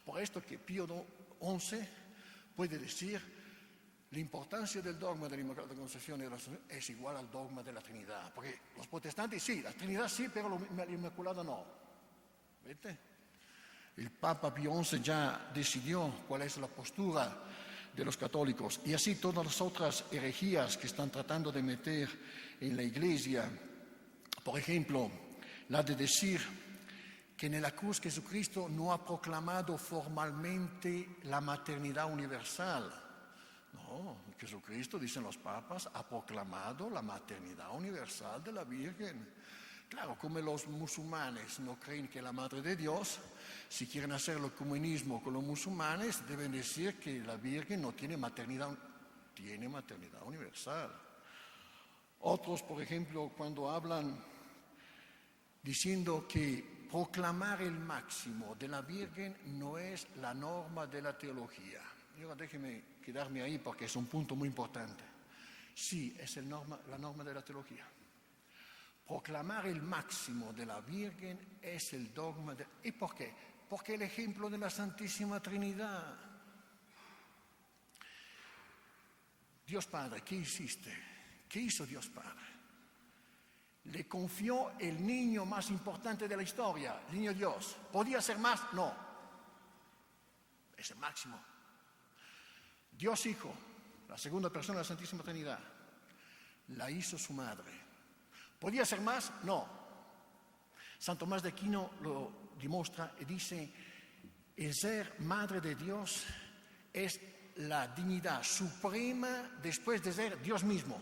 Por esto que Pío XI puede decir, la importancia del dogma de la Inmaculada Concepción es igual al dogma de la Trinidad. Porque los protestantes sí, la Trinidad sí, pero la Inmaculada no. ¿Viste? El Papa Pío XI ya decidió cuál es la postura de los católicos. Y así todas las otras herejías que están tratando de meter en la Iglesia. Por ejemplo, la de decir que en la cruz Jesucristo no ha proclamado formalmente la maternidad universal. No, Jesucristo, dicen los papas, ha proclamado la maternidad universal de la Virgen. Claro, como los musulmanes no creen que es la Madre de Dios, si quieren hacer el ecumenismo con los musulmanes, deben decir que la Virgen no tiene maternidad universal. Otros, por ejemplo, cuando hablan diciendo que proclamar el máximo de la Virgen no es la norma de la teología. Y ahora déjenme quedarme ahí porque es un punto muy importante. Sí, es la norma de la teología. Proclamar el máximo de la Virgen es el dogma de... ¿Y por qué? Porque el ejemplo de la Santísima Trinidad. Dios Padre, ¿qué hiciste? ¿Qué hizo Dios Padre? Le confió el niño más importante de la historia, el niño Dios. ¿Podía ser más? No. Es el máximo. Dios Hijo, la segunda persona de la Santísima Trinidad, la hizo su madre. ¿Podía ser más? No. San Tomás de Aquino lo demuestra y dice, el ser madre de Dios es la dignidad suprema después de ser Dios mismo.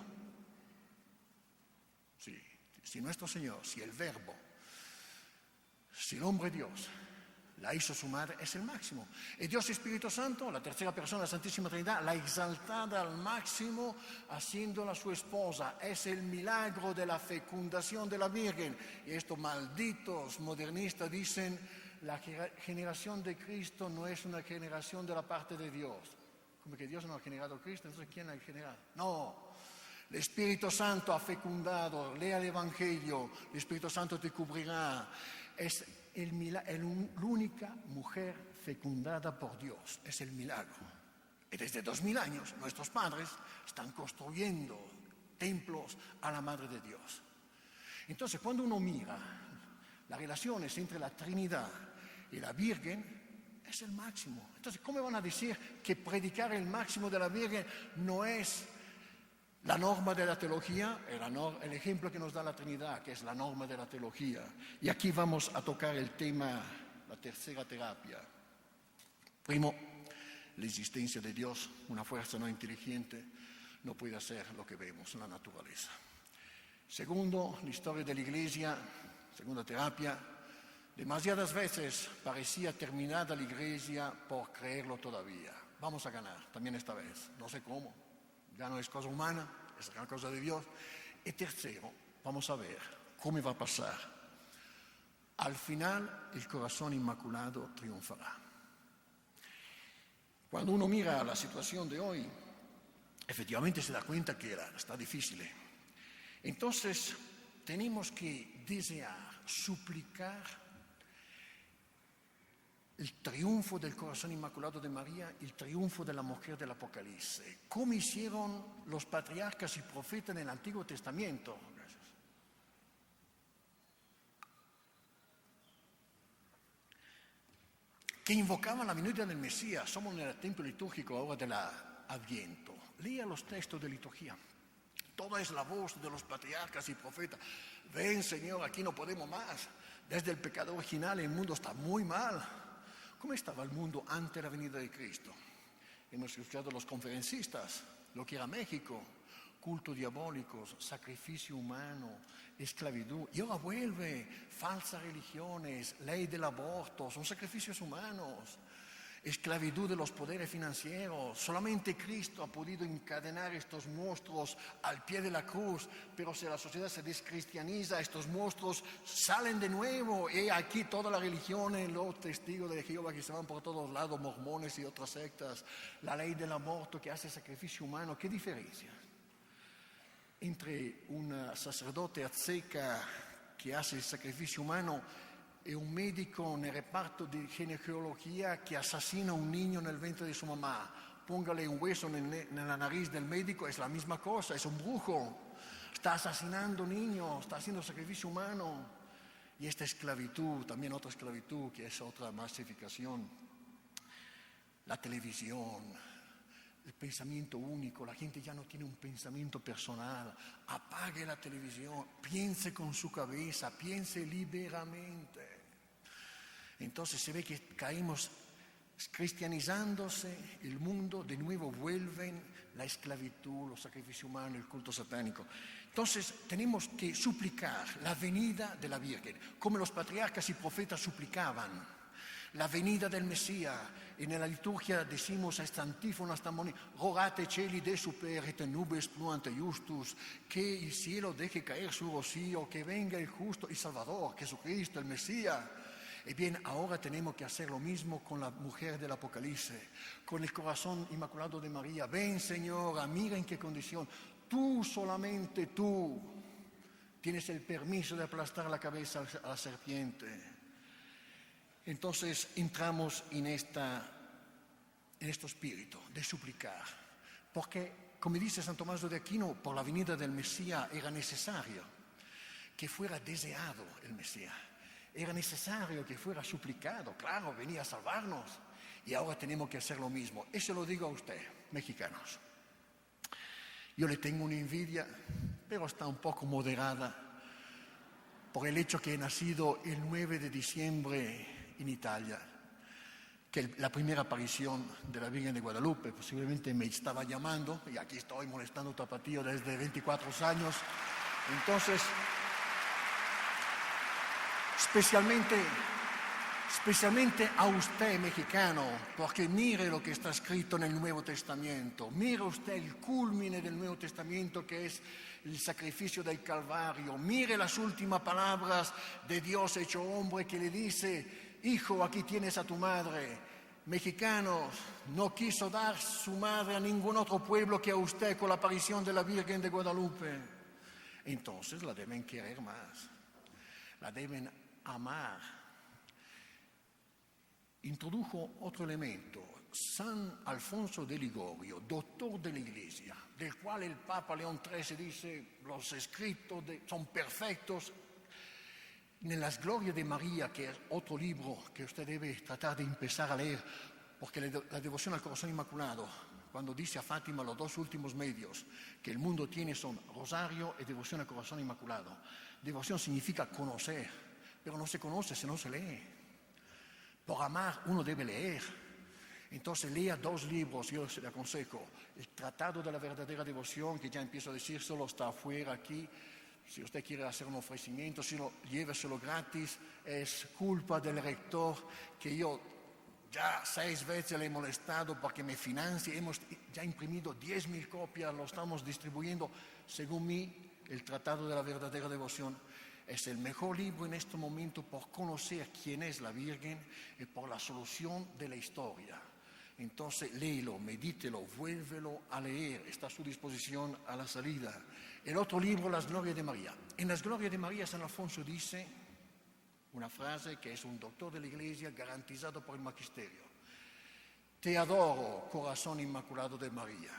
Sí, si nuestro Señor, si el Verbo, si el hombre Dios la hizo su madre, es el máximo. Y Dios Espíritu Santo, la tercera persona de la Santísima Trinidad, la exaltada al máximo, haciéndola su esposa. Es el milagro de la fecundación de la Virgen. Y estos malditos modernistas dicen, la generación de Cristo no es una generación de la parte de Dios. Como que Dios no ha generado a Cristo, entonces ¿quién la ha generado? No. El Espíritu Santo ha fecundado, lea el Evangelio, el Espíritu Santo te cubrirá. Es la única mujer fecundada por Dios, es el milagro. Y desde 2000 años nuestros padres están construyendo templos a la Madre de Dios. Entonces, cuando uno mira las relaciones entre la Trinidad y la Virgen, es el máximo. Entonces, ¿cómo van a decir que predicar el máximo de la Virgen no es la norma de la teología? El ejemplo que nos da la Trinidad, que es la norma de la teología. Y aquí vamos a tocar el tema, la tercera terapia. Primo, la existencia de Dios, una fuerza no inteligente, no puede hacer lo que vemos en la naturaleza. Segundo, la historia de la Iglesia, segunda terapia. Demasiadas veces parecía terminada la Iglesia por creerlo todavía. Vamos a ganar, también esta vez, no sé cómo. Ya no es cosa humana, es una cosa de Dios. Y tercero, vamos a ver cómo va a pasar. Al final, el corazón inmaculado triunfará. Cuando uno mira la situación de hoy, efectivamente se da cuenta que está difícil. Entonces, tenemos que desear, suplicar el triunfo del corazón inmaculado de María, el triunfo de la mujer del Apocalipsis, como hicieron los patriarcas y profetas en el Antiguo Testamento. Que invocaban la venida del Mesías. Somos en el tiempo litúrgico ahora del Adviento. Lea los textos de liturgia. Toda es la voz de los patriarcas y profetas. Ven, Señor, aquí no podemos más. Desde el pecado original el mundo está muy mal. ¿Cómo estaba el mundo antes de la venida de Cristo? Hemos escuchado a los conferencistas, lo que era México, culto diabólicos, sacrificio humano, esclavitud. Y ahora vuelve, falsas religiones, ley del aborto, son sacrificios humanos, esclavitud de los poderes financieros. Solamente Cristo ha podido encadenar estos monstruos al pie de la cruz, pero si la sociedad se descristianiza, estos monstruos salen de nuevo. Y aquí toda la religión, los testigos de Jehová que se van por todos lados, mormones y otras sectas, la ley del aborto que hace sacrificio humano. ¿Qué diferencia entre un sacerdote azteca que hace el sacrificio humano e un medico nel reparto di ginecologia che assassina un niño nel ventre di sua mamma? Póngale un hueso nella nariz del médico, es la misma cosa, es un brujo. Está asesinando niños, está haciendo sacrificio humano. Y esta esclavitud, también otra esclavitud, que es otra masificación. La televisión, el pensamiento único, la gente ya no tiene un pensamiento personal. Apague la televisión, piense con su cabeza, piense liberamente. Entonces se ve que caímos cristianizándose el mundo, de nuevo vuelven la esclavitud, los sacrificios humanos, el culto satánico. Entonces tenemos que suplicar la venida de la Virgen, como los patriarcas y profetas suplicaban la venida del Mesías. En la liturgia decimos a esta antífona, esta moneda: rogate cieli de super et nubes pluant justus, que el cielo deje caer su rocío, que venga el justo y Salvador, Jesucristo, el Mesías. Y bien, ahora tenemos que hacer lo mismo con la mujer del Apocalipsis, con el corazón inmaculado de María. Ven, Señora, mira en qué condición. Tú, solamente tú, tienes el permiso de aplastar la cabeza a la serpiente. Entonces entramos en este espíritu de suplicar, porque, como dice San Tomás de Aquino, por la venida del Mesías era necesario que fuera deseado el Mesías, era necesario que fuera suplicado, claro, venía a salvarnos, y ahora tenemos que hacer lo mismo. Eso lo digo a usted, mexicanos. Yo le tengo una envidia, pero está un poco moderada, por el hecho que he nacido el 9 de diciembre en Italia, que la primera aparición de la Virgen de Guadalupe. Posiblemente me estaba llamando, y aquí estoy molestando Tapatío desde 24 años. Entonces, especialmente a usted, mexicano, porque mire lo que está escrito en el Nuevo Testamento. Mire usted el culmine del Nuevo Testamento, que es el sacrificio del Calvario. Mire las últimas palabras de Dios hecho hombre, que le dice: hijo, aquí tienes a tu madre. Mexicanos, no quiso dar su madre a ningún otro pueblo que a usted con la aparición de la Virgen de Guadalupe. Entonces la deben querer más, la deben amar. Introdujo otro elemento: San Alfonso de Ligorio, doctor de la Iglesia, del cual el Papa León XIII dice: los escritos son perfectos. En las Glorias de María, que es otro libro que usted debe tratar de empezar a leer, porque la devoción al corazón inmaculado, cuando dice a Fátima los dos últimos medios que el mundo tiene son rosario y devoción al corazón inmaculado. Devoción significa conocer, pero no se conoce si no se lee. Por amar uno debe leer. Entonces lea dos libros, yo le aconsejo: el Tratado de la Verdadera Devoción, que ya empiezo a decir, solo está afuera aquí. Si usted quiere hacer un ofrecimiento, lléveselo gratis. Es culpa del rector, que yo ya 6 veces le he molestado porque me financie. Hemos ya imprimido 10.000 copias, lo estamos distribuyendo. Según mí, el Tratado de la Verdadera Devoción es el mejor libro en este momento por conocer quién es la Virgen y por la solución de la historia. Entonces léelo, medítelo, vuélvelo a leer, está a su disposición a la salida. El otro libro, Las Glorias de María. En Las Glorias de María, San Alfonso dice una frase que es un doctor de la Iglesia garantizado por el magisterio: te adoro, corazón inmaculado de María.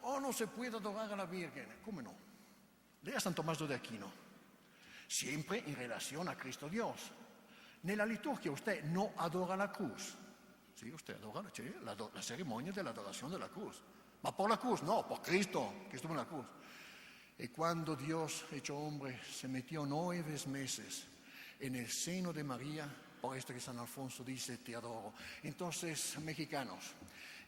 Oh, no se puede adorar a la Virgen. ¿Cómo no? Lea San Tomás de Aquino, siempre en relación a Cristo Dios. Nella liturgia usted no adora la cruz. Sí, usted adora la ceremonia de la adoración de la cruz. Ma por la cruz, no, por Cristo, que estuvo en la cruz. Y cuando Dios, hecho hombre, se metió 9 meses en el seno de María, por esto que San Alfonso dice: te adoro. Entonces, mexicanos,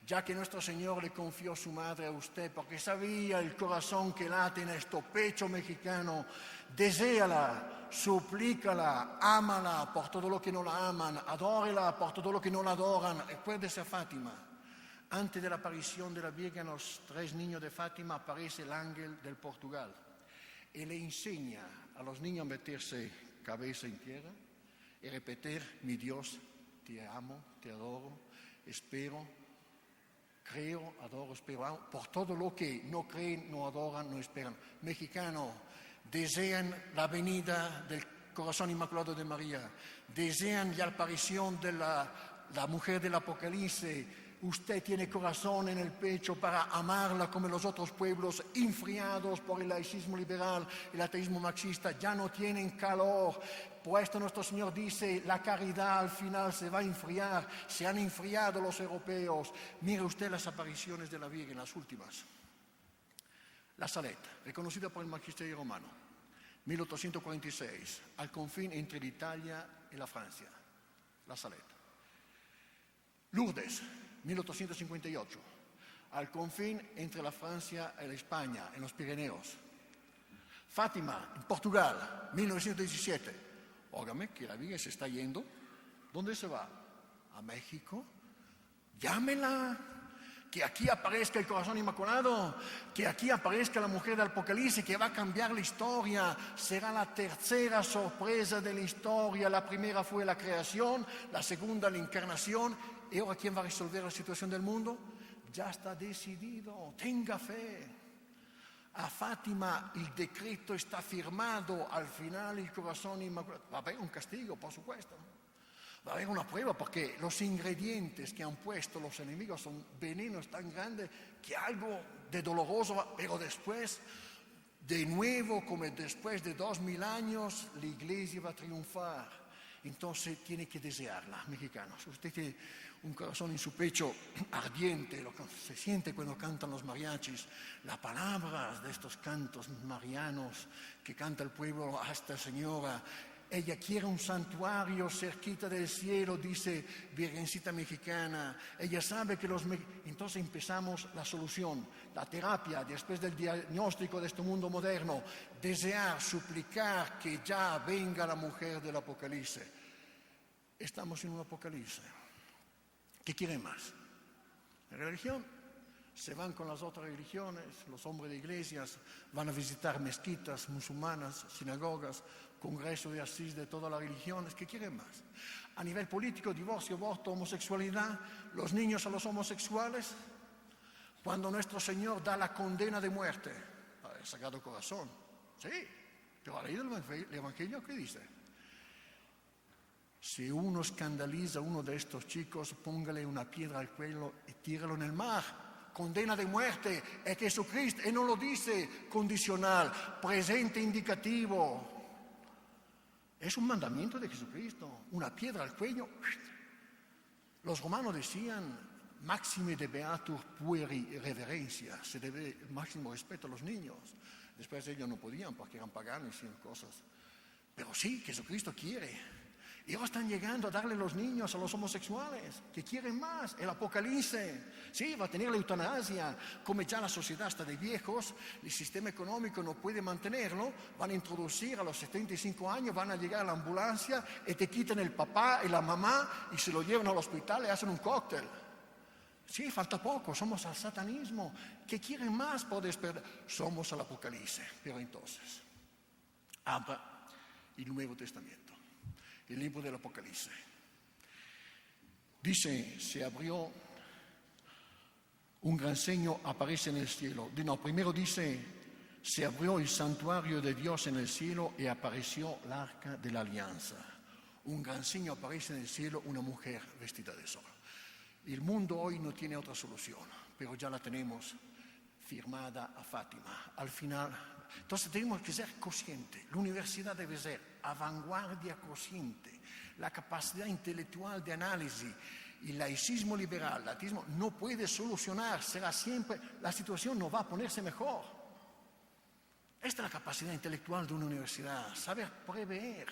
ya que nuestro Señor le confió su madre a usted, porque sabía el corazón que late en este pecho mexicano, deséala, suplícala, ámala por todo lo que no la aman, adórela por todo lo que no la adoran. Acuérdese a Fátima. Antes de la aparición de la Virgen a los 3 niños de Fátima, aparece el ángel del Portugal y le enseña a los niños a meterse cabeza en tierra y repetir: mi Dios, te amo, te adoro, espero, creo, adoro, espero, por todo lo que no creen, no adoran, no esperan. Mexicano, desean la venida del corazón inmaculado de María, desean la aparición de la mujer del Apocalipsis. Usted tiene corazón en el pecho para amarla, como los otros pueblos enfriados por el laicismo liberal, el ateísmo marxista, ya no tienen calor Por esto nuestro Señor dice, la caridad al final se va a enfriar. Se han enfriado los europeos. Mire usted las apariciones de la Virgen, las últimas. La Salette, reconocida por el Magisterio Romano, 1846, al confín entre l'Italia y la Francia. La Salette. Lourdes, 1858, al confín entre la Francia y la España, en los Pirineos. Fátima, en Portugal, 1917. Óigame que la Virgen se está yendo. ¿Dónde se va? ¿A México? Llámela. Que aquí aparezca el corazón inmaculado, que aquí aparezca la mujer del Apocalipsis, que va a cambiar la historia. Será la tercera sorpresa de la historia. La primera fue la creación, la segunda la encarnación. ¿Y ahora quién va a resolver la situación del mundo? Ya está decidido. Tenga fe. A Fátima el decreto está firmado. Al final el corazón inmaculado. Va a haber un castigo, por supuesto. Va a haber una prueba porque los ingredientes que han puesto los enemigos son venenos tan grandes que algo de doloroso, pero después, de nuevo, como después de 2000 años, la iglesia va a triunfar. Entonces tiene que desearla, mexicanos. Usted tiene un corazón en su pecho ardiente, lo que se siente cuando cantan los mariachis, las palabras de estos cantos marianos que canta el pueblo a esta señora. Ella quiere un santuario cerquita del cielo, dice Virgencita Mexicana. Ella sabe que Entonces empezamos la solución, la terapia, después del diagnóstico de este mundo moderno. Desear, suplicar que ya venga la mujer del Apocalipsis. Estamos en un Apocalipsis. ¿Qué quieren más? La religión. Se van con las otras religiones, los hombres de iglesias van a visitar mezquitas musulmanas, sinagogas, congresos de Asís de todas las religiones. ¿Qué quieren más? A nivel político, divorcio, aborto, homosexualidad, los niños a los homosexuales. Cuando nuestro Señor da la condena de muerte, el Sagrado Corazón, sí, pero a leído el Evangelio, ¿qué dice? Si uno escandaliza a uno de estos chicos, póngale una piedra al cuello y tíralo en el mar. Condena de muerte es Jesucristo, y no lo dice condicional, presente indicativo. Es un mandamiento de Jesucristo, una piedra al cuello. Los romanos decían, maxime de beatur pueri reverencia, se debe el máximo respeto a los niños. Después ellos no podían porque eran paganos y cosas. Pero sí, Jesucristo quiere. Y ahora están llegando a darle los niños a los homosexuales, que quieren más, el Apocalipsis. Sí, va a tener la eutanasia, como ya la sociedad está de viejos, el sistema económico no puede mantenerlo, van a introducir a los 75 años, van a llegar a la ambulancia y te quitan el papá y la mamá y se lo llevan al hospital y hacen un cóctel. Sí, falta poco, somos al satanismo. ¿Qué quieren más por despertar? Somos al Apocalipsis. Pero entonces, abra el Nuevo Testamento. El libro del Apocalipsis. Dice, se abrió un gran seño, aparece en el cielo. No, primero dice, se abrió el santuario de Dios en el cielo y apareció el arca de la alianza. Un gran seño aparece en el cielo, una mujer vestida de sol. El mundo hoy no tiene otra solución, pero ya la tenemos firmada a Fátima. Al final, entonces tenemos que ser conscientes. La universidad debe ser a vanguardia consciente. La capacidad intelectual de análisis y el laicismo liberal, el ateísmo, no puede solucionar, será siempre, la situación no va a ponerse mejor. Esta es la capacidad intelectual de una universidad, saber prever.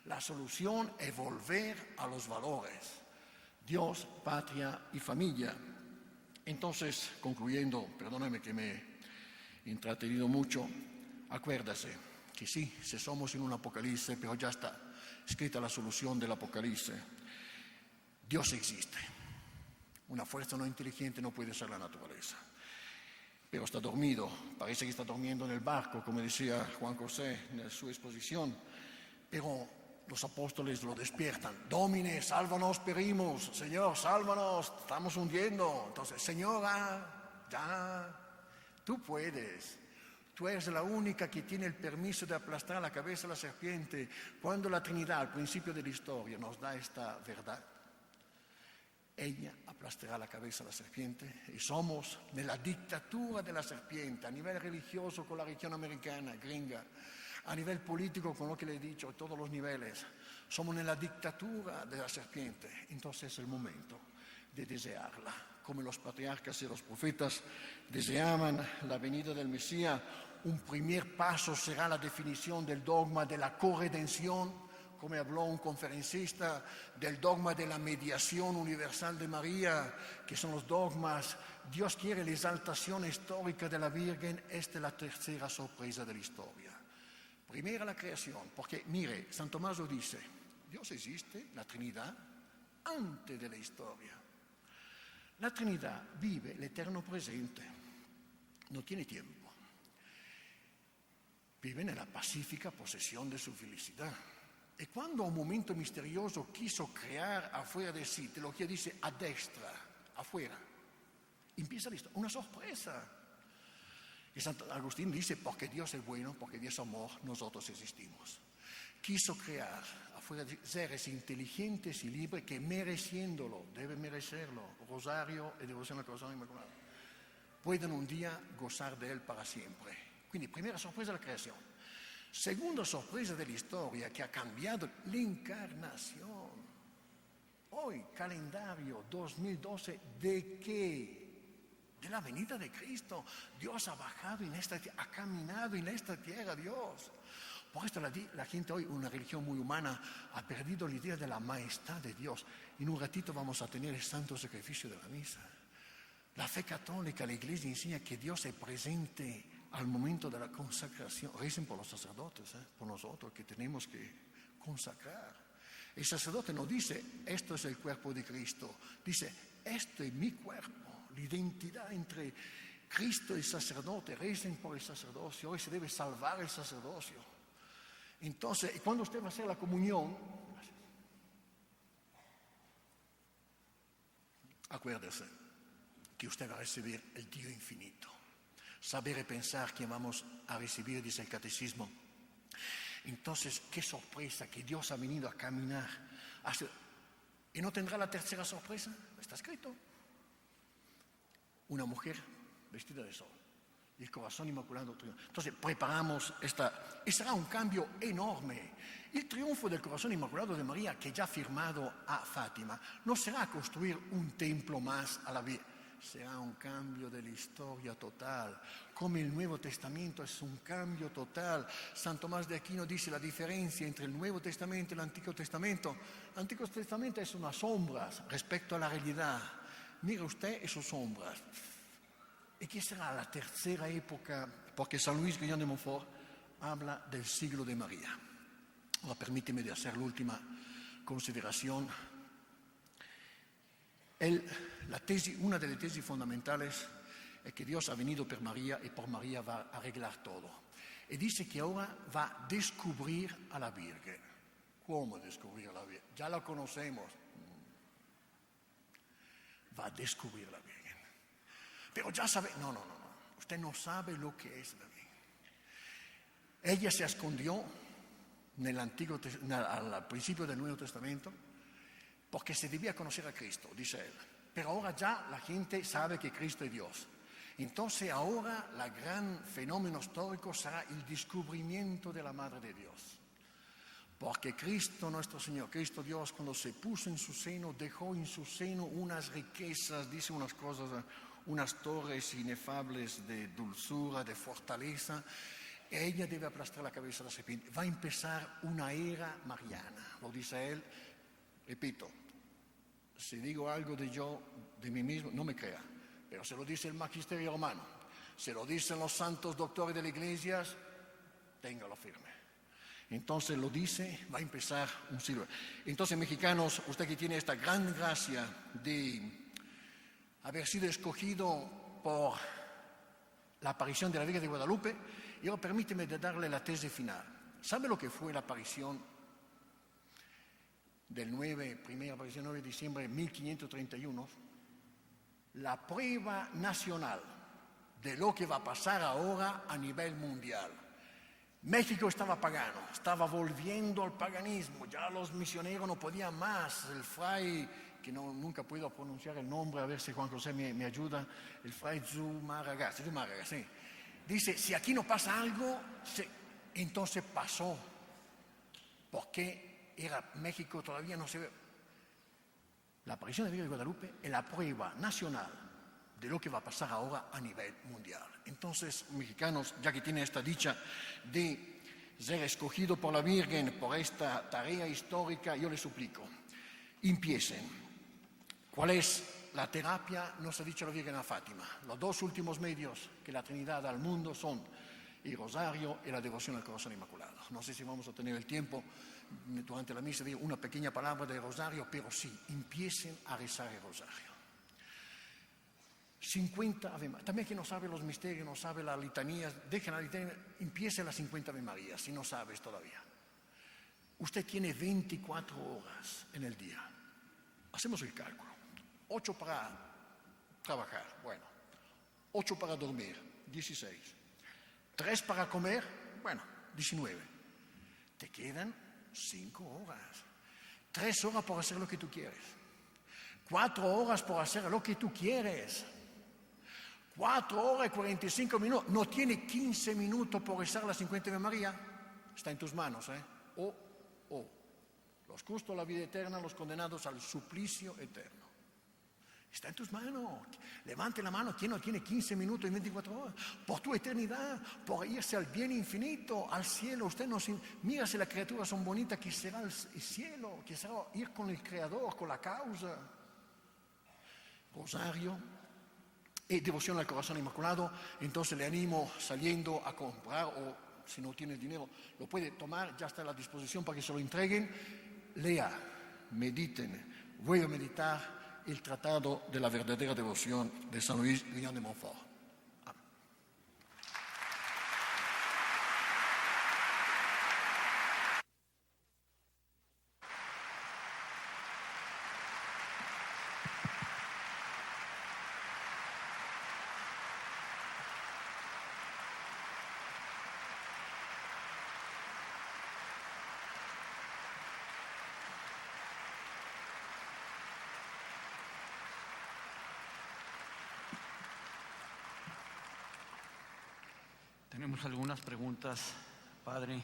La solución es volver a los valores, Dios, patria y familia. Entonces, concluyendo, perdóneme que me he entretenido mucho, acuérdase que sí, si somos en un apocalipsis, pero ya está escrita la solución del apocalipsis. Dios existe. Una fuerza no inteligente no puede ser la naturaleza. Pero está dormido, parece que está durmiendo en el barco, como decía Juan José en su exposición. Pero los apóstoles lo despiertan. Domine, sálvanos, perimos. Señor, sálvanos, estamos hundiendo. Entonces, Señora, ya, tú puedes. Tú eres la única que tiene el permiso de aplastar la cabeza de la serpiente. Cuando la Trinidad, al principio de la historia, nos da esta verdad, ella aplastará la cabeza de la serpiente y somos de la dictadura de la serpiente a nivel religioso con la religión americana, gringa. A nivel político, con lo que le he dicho, a todos los niveles, somos en la dictadura de la serpiente. Entonces es el momento de desearla. Como los patriarcas y los profetas deseaban la venida del Mesías, un primer paso será la definición del dogma de la corredención, como habló un conferencista, del dogma de la mediación universal de María, que son los dogmas. Dios quiere la exaltación histórica de la Virgen. Esta es la tercera sorpresa de la historia. Primera la creación, porque mire, San Tomás lo dice, Dios existe, la Trinidad, antes de la historia. La Trinidad vive el eterno presente, no tiene tiempo. Vive en la pacífica posesión de su felicidad. E quando a un momento misterioso quiso crear afuera de sí, teología dice a destra, afuera, empieza la historia, una sorpresa. Y Santo Agustín dice, porque Dios es bueno, porque Dios es amor, nosotros existimos. Quiso crear afuera de seres inteligentes y libres que mereciéndolo, debe merecerlo, rosario y devoción al corazón inmaculado, pueden un día gozar de él para siempre. Quindi primera sorpresa la creación. Segunda sorpresa de la historia que ha cambiado la encarnación. Hoy, calendario 2012, ¿de qué? De la venida de Cristo. Dios ha bajado en esta tierra, ha caminado en esta tierra, Dios. Por esto la gente hoy, una religión muy humana, ha perdido la idea de la majestad de Dios. En un ratito vamos a tener el santo sacrificio de la misa. La fe católica, la Iglesia enseña que Dios es presente al momento de la consagración. Recen por los sacerdotes, por nosotros que tenemos que consagrar. El sacerdote no dice, esto es el cuerpo de Cristo, dice, esto es mi cuerpo. La identidad entre Cristo y el sacerdote, recen por el sacerdocio, hoy se debe salvar el sacerdocio. Entonces, cuando usted va a hacer la comunión, acuérdese que usted va a recibir el Dios infinito. Saber y pensar que vamos a recibir, dice el catecismo. Entonces, qué sorpresa que Dios ha venido a caminar. ¿Y no tendrá la tercera sorpresa? Está escrito. Una mujer vestida de sol. El corazón inmaculado triunfa. Entonces, preparamos esta. Y será un cambio enorme. El triunfo del corazón inmaculado de María, que ya ha firmado a Fátima, no será construir un templo más a la Virgen. Será un cambio de la historia total, como el Nuevo Testamento es un cambio total. San Tomás de Aquino dice la diferencia entre el Nuevo Testamento y el Antiguo Testamento. El Antiguo Testamento es unas sombras respecto a la realidad. Mire usted esas sombras. ¿Y qué será la tercera época? Porque San Luis Guillón de Montfort habla del siglo de María. Ahora permíteme de hacer la última consideración. Una de las tesis fundamentales es que Dios ha venido por María y por María va a arreglar todo. Y dice que ahora va a descubrir a la Virgen. ¿Cómo descubrir a la Virgen? Ya la conocemos. Va a descubrir a la Virgen. Pero ya sabe, no. Usted no sabe lo que es la Virgen. Ella se escondió al principio del Nuevo Testamento porque se debía conocer a Cristo, dice él. Pero ahora ya la gente sabe que Cristo es Dios. Entonces ahora el gran fenómeno histórico será el descubrimiento de la Madre de Dios. Porque Cristo nuestro Señor, Cristo Dios, cuando se puso en su seno, dejó en su seno unas riquezas, dice unas cosas, unas torres inefables de dulzura, de fortaleza. Ella debe aplastar la cabeza de la serpiente. Va a empezar una era mariana, lo dice él. Repito, si digo algo de mí mismo, no me crea, pero se lo dice el magisterio romano, se lo dicen los santos doctores de la Iglesia, téngalo firme. Entonces lo dice, va a empezar un siglo. Entonces, mexicanos, usted que tiene esta gran gracia de haber sido escogido por la aparición de la Virgen de Guadalupe, yo permíteme de darle la tesis final. ¿Sabe lo que fue la aparición primera aparición 9 de diciembre de 1531, la prueba nacional de lo que va a pasar ahora a nivel mundial? México estaba pagano, estaba volviendo al paganismo, ya los misioneros no podían más. El fray, que nunca puedo pronunciar el nombre, a ver si Juan José me ayuda, el fray Zumárraga, sí. Dice, si aquí no pasa algo, Entonces pasó, porque era México, todavía no se ve. La aparición de la Virgen de Guadalupe es la prueba nacional de lo que va a pasar ahora a nivel mundial. Entonces, mexicanos, ya que tienen esta dicha de ser escogido por la Virgen por esta tarea histórica, yo les suplico, empiecen. ¿Cuál es la terapia? Nos ha dicho la Virgen a Fátima. Los dos últimos medios que la Trinidad da al mundo son el rosario y la devoción al corazón inmaculado. No sé si vamos a tener el tiempo durante la misa de una pequeña palabra del rosario, pero sí, empiecen a rezar el rosario. 50 Ave María. También quien no sabe los misterios, no sabe la litanía, dejen la litanía, empiece las 50 Ave María, si no sabes todavía. Usted tiene 24 horas en el día. Hacemos el cálculo. 8 para trabajar, bueno. 8 para dormir, 16. 3 para comer, bueno, 19. Te quedan 5 horas. 3 horas por hacer lo que tú quieres. 4 horas por hacer lo que tú quieres. 4 horas y 45 minutos. No tiene 15 minutos por rezar las 50 de María. Está en tus manos, ¿eh? O los justos a la vida eterna, los condenados al suplicio eterno. Está en tus manos. Levante la mano. ¿Quién no tiene 15 minutos y 24 horas? Por tu eternidad, por irse al bien infinito, al cielo. Usted no se... Mira si las criaturas son bonitas, que será el cielo, que será ir con el Creador, con la causa. Rosario y devoción al corazón inmaculado. Entonces le animo, saliendo a comprar, o si no tiene dinero, lo puede tomar, ya está a la disposición para que se lo entreguen. Lea, mediten. Voy a meditar el Tratado de la verdadera devoción de San Luis Grignon de Montfort. Tenemos algunas preguntas, Padre.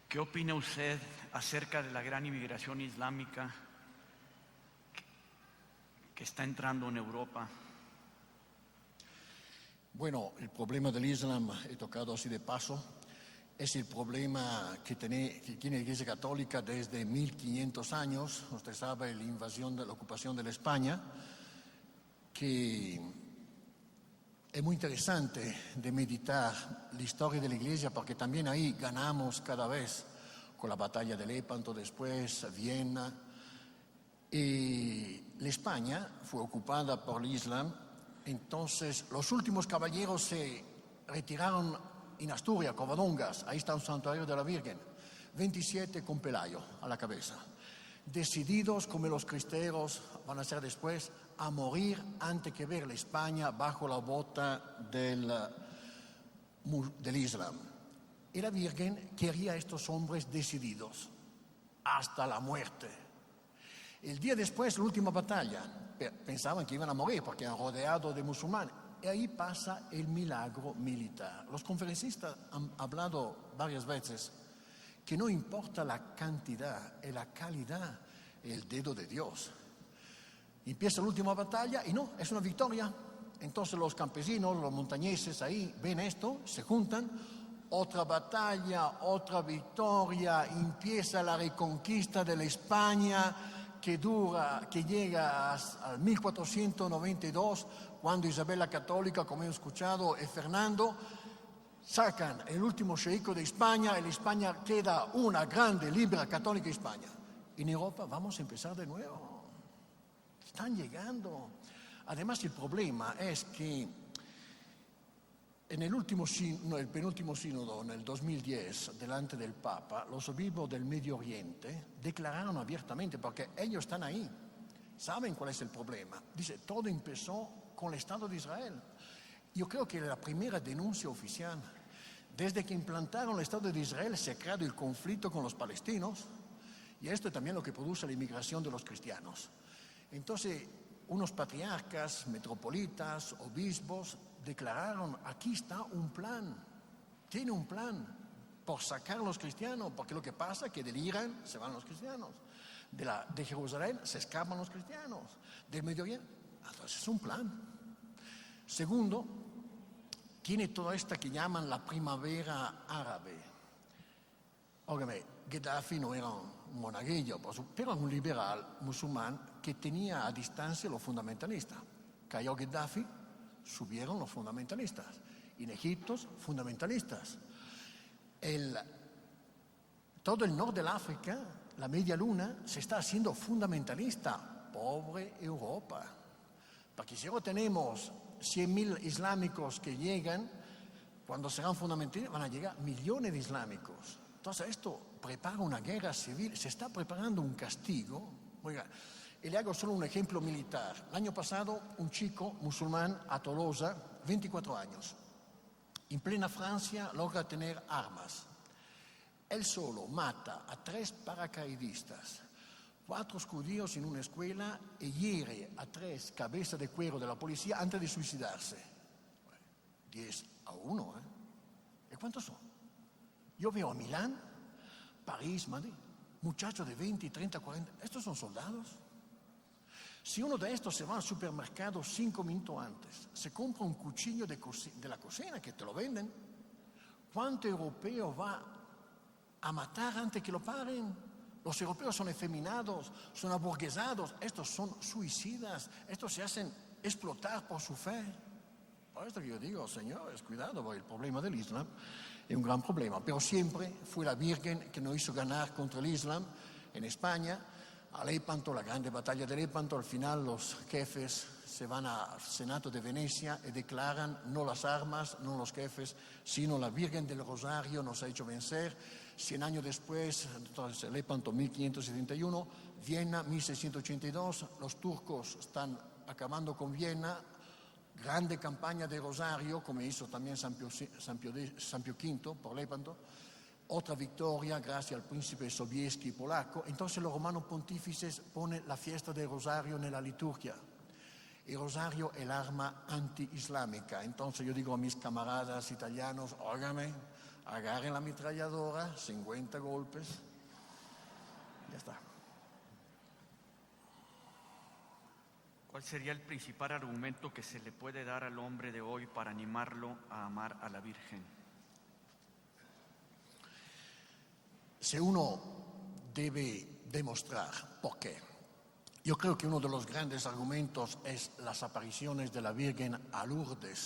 ¿Qué opina usted acerca de la gran inmigración islámica que está entrando en Europa? Bueno, el problema del Islam, he tocado así de paso, es el problema que tiene la Iglesia Católica desde 1500 años. Usted sabe, la invasión, la ocupación de la España, que es muy interesante de meditar la historia de la Iglesia, porque también ahí ganamos cada vez, con la batalla de Lepanto, después Viena. Y la España fue ocupada por el Islam. Entonces los últimos caballeros se retiraron en Asturias, Covadongas, ahí está un santuario de la Virgen, 27 con Pelayo a la cabeza, decididos como los cristeros van a ser después, a morir antes que ver la España bajo la bota del Islam. Y la Virgen quería a estos hombres decididos hasta la muerte. El día después, la última batalla, pensaban que iban a morir porque eran rodeados de musulmanes. Y ahí pasa el milagro militar. Los conferencistas han hablado varias veces que no importa la cantidad, es la calidad, el dedo de Dios. Empieza la última batalla y no, es una victoria. Entonces los campesinos, los montañeses ahí ven esto, se juntan, otra batalla, otra victoria, empieza la reconquista de la España que llega al 1492, cuando Isabel la Católica, como hemos escuchado, y Fernando sacan el último sheik de España, y en España queda una grande libra católica España. En Europa vamos a empezar de nuevo. Están llegando. Además, el problema es que en el penúltimo sínodo, en el 2010, delante del Papa, los obispos del Medio Oriente declararon abiertamente, porque ellos están ahí, saben cuál es el problema. Dice, todo empezó con el Estado de Israel. Yo creo que la primera denuncia oficial, desde que implantaron el Estado de Israel, se ha creado el conflicto con los palestinos, y esto es también lo que produce la inmigración de los cristianos. Entonces, unos patriarcas, metropolitas, obispos, declararon, aquí está un plan, tiene un plan, por sacar a los cristianos, porque lo que pasa es que del Irán se van los cristianos, de Jerusalén se escapan los cristianos, del Medio Oriente. Entonces es un plan. Segundo, tiene toda esta que llaman la primavera árabe. Óigame, Gheddafi no era un monaguillo, pero era un liberal musulmán que tenía a distancia los fundamentalistas. Cayó Gheddafi, subieron los fundamentalistas. En Egipto, fundamentalistas. Todo el norte del África, la media luna, se está haciendo fundamentalista. Pobre Europa. Porque si ahora tenemos 100.000 islámicos que llegan, cuando serán fundamentalistas van a llegar millones de islámicos. Entonces esto prepara una guerra civil, se está preparando un castigo. Oiga, y le hago solo un ejemplo militar. El año pasado un chico musulmán a Tolosa, 24 años, en plena Francia logra tener armas. Él solo mata a 3 paracaidistas, 4 judíos en una escuela y hiere a 3 cabezas de cuero de la policía antes de suicidarse. 10-1, ¿eh? ¿Y cuántos son? Yo veo a Milán, París, Madrid, muchachos de 20, 30, 40. ¿Estos son soldados? Si uno de estos se va al supermercado 5 minutos antes, se compra un cuchillo de la cocina que te lo venden, ¿cuánto europeo va a matar antes que lo paren? Los europeos son efeminados, son aburguesados, estos son suicidas, estos se hacen explotar por su fe. Por esto que yo digo, señores, cuidado, porque el problema del Islam es un gran problema, pero siempre fue la Virgen que nos hizo ganar contra el Islam en España. A Lepanto, la grande batalla de Lepanto, al final los jefes se van al Senado de Venecia y declaran no las armas, no los jefes, sino la Virgen del Rosario nos ha hecho vencer. 100 años después, entonces Lepanto 1571, Viena 1682, los turcos están acabando con Viena, grande campaña de Rosario, como hizo también San Pio V por Lepanto. Otra victoria gracias al príncipe Sobieski polaco. Entonces los romanos pontífices ponen la fiesta del Rosario en la liturgia. El Rosario es el arma anti-islámica. Entonces yo digo a mis camaradas italianos, óigame, agarren la ametralladora, 50 golpes, ya está. ¿Cuál sería el principal argumento que se le puede dar al hombre de hoy para animarlo a amar a la Virgen? Si uno debe demostrar por qué, yo creo que uno de los grandes argumentos es las apariciones de la Virgen a Lourdes.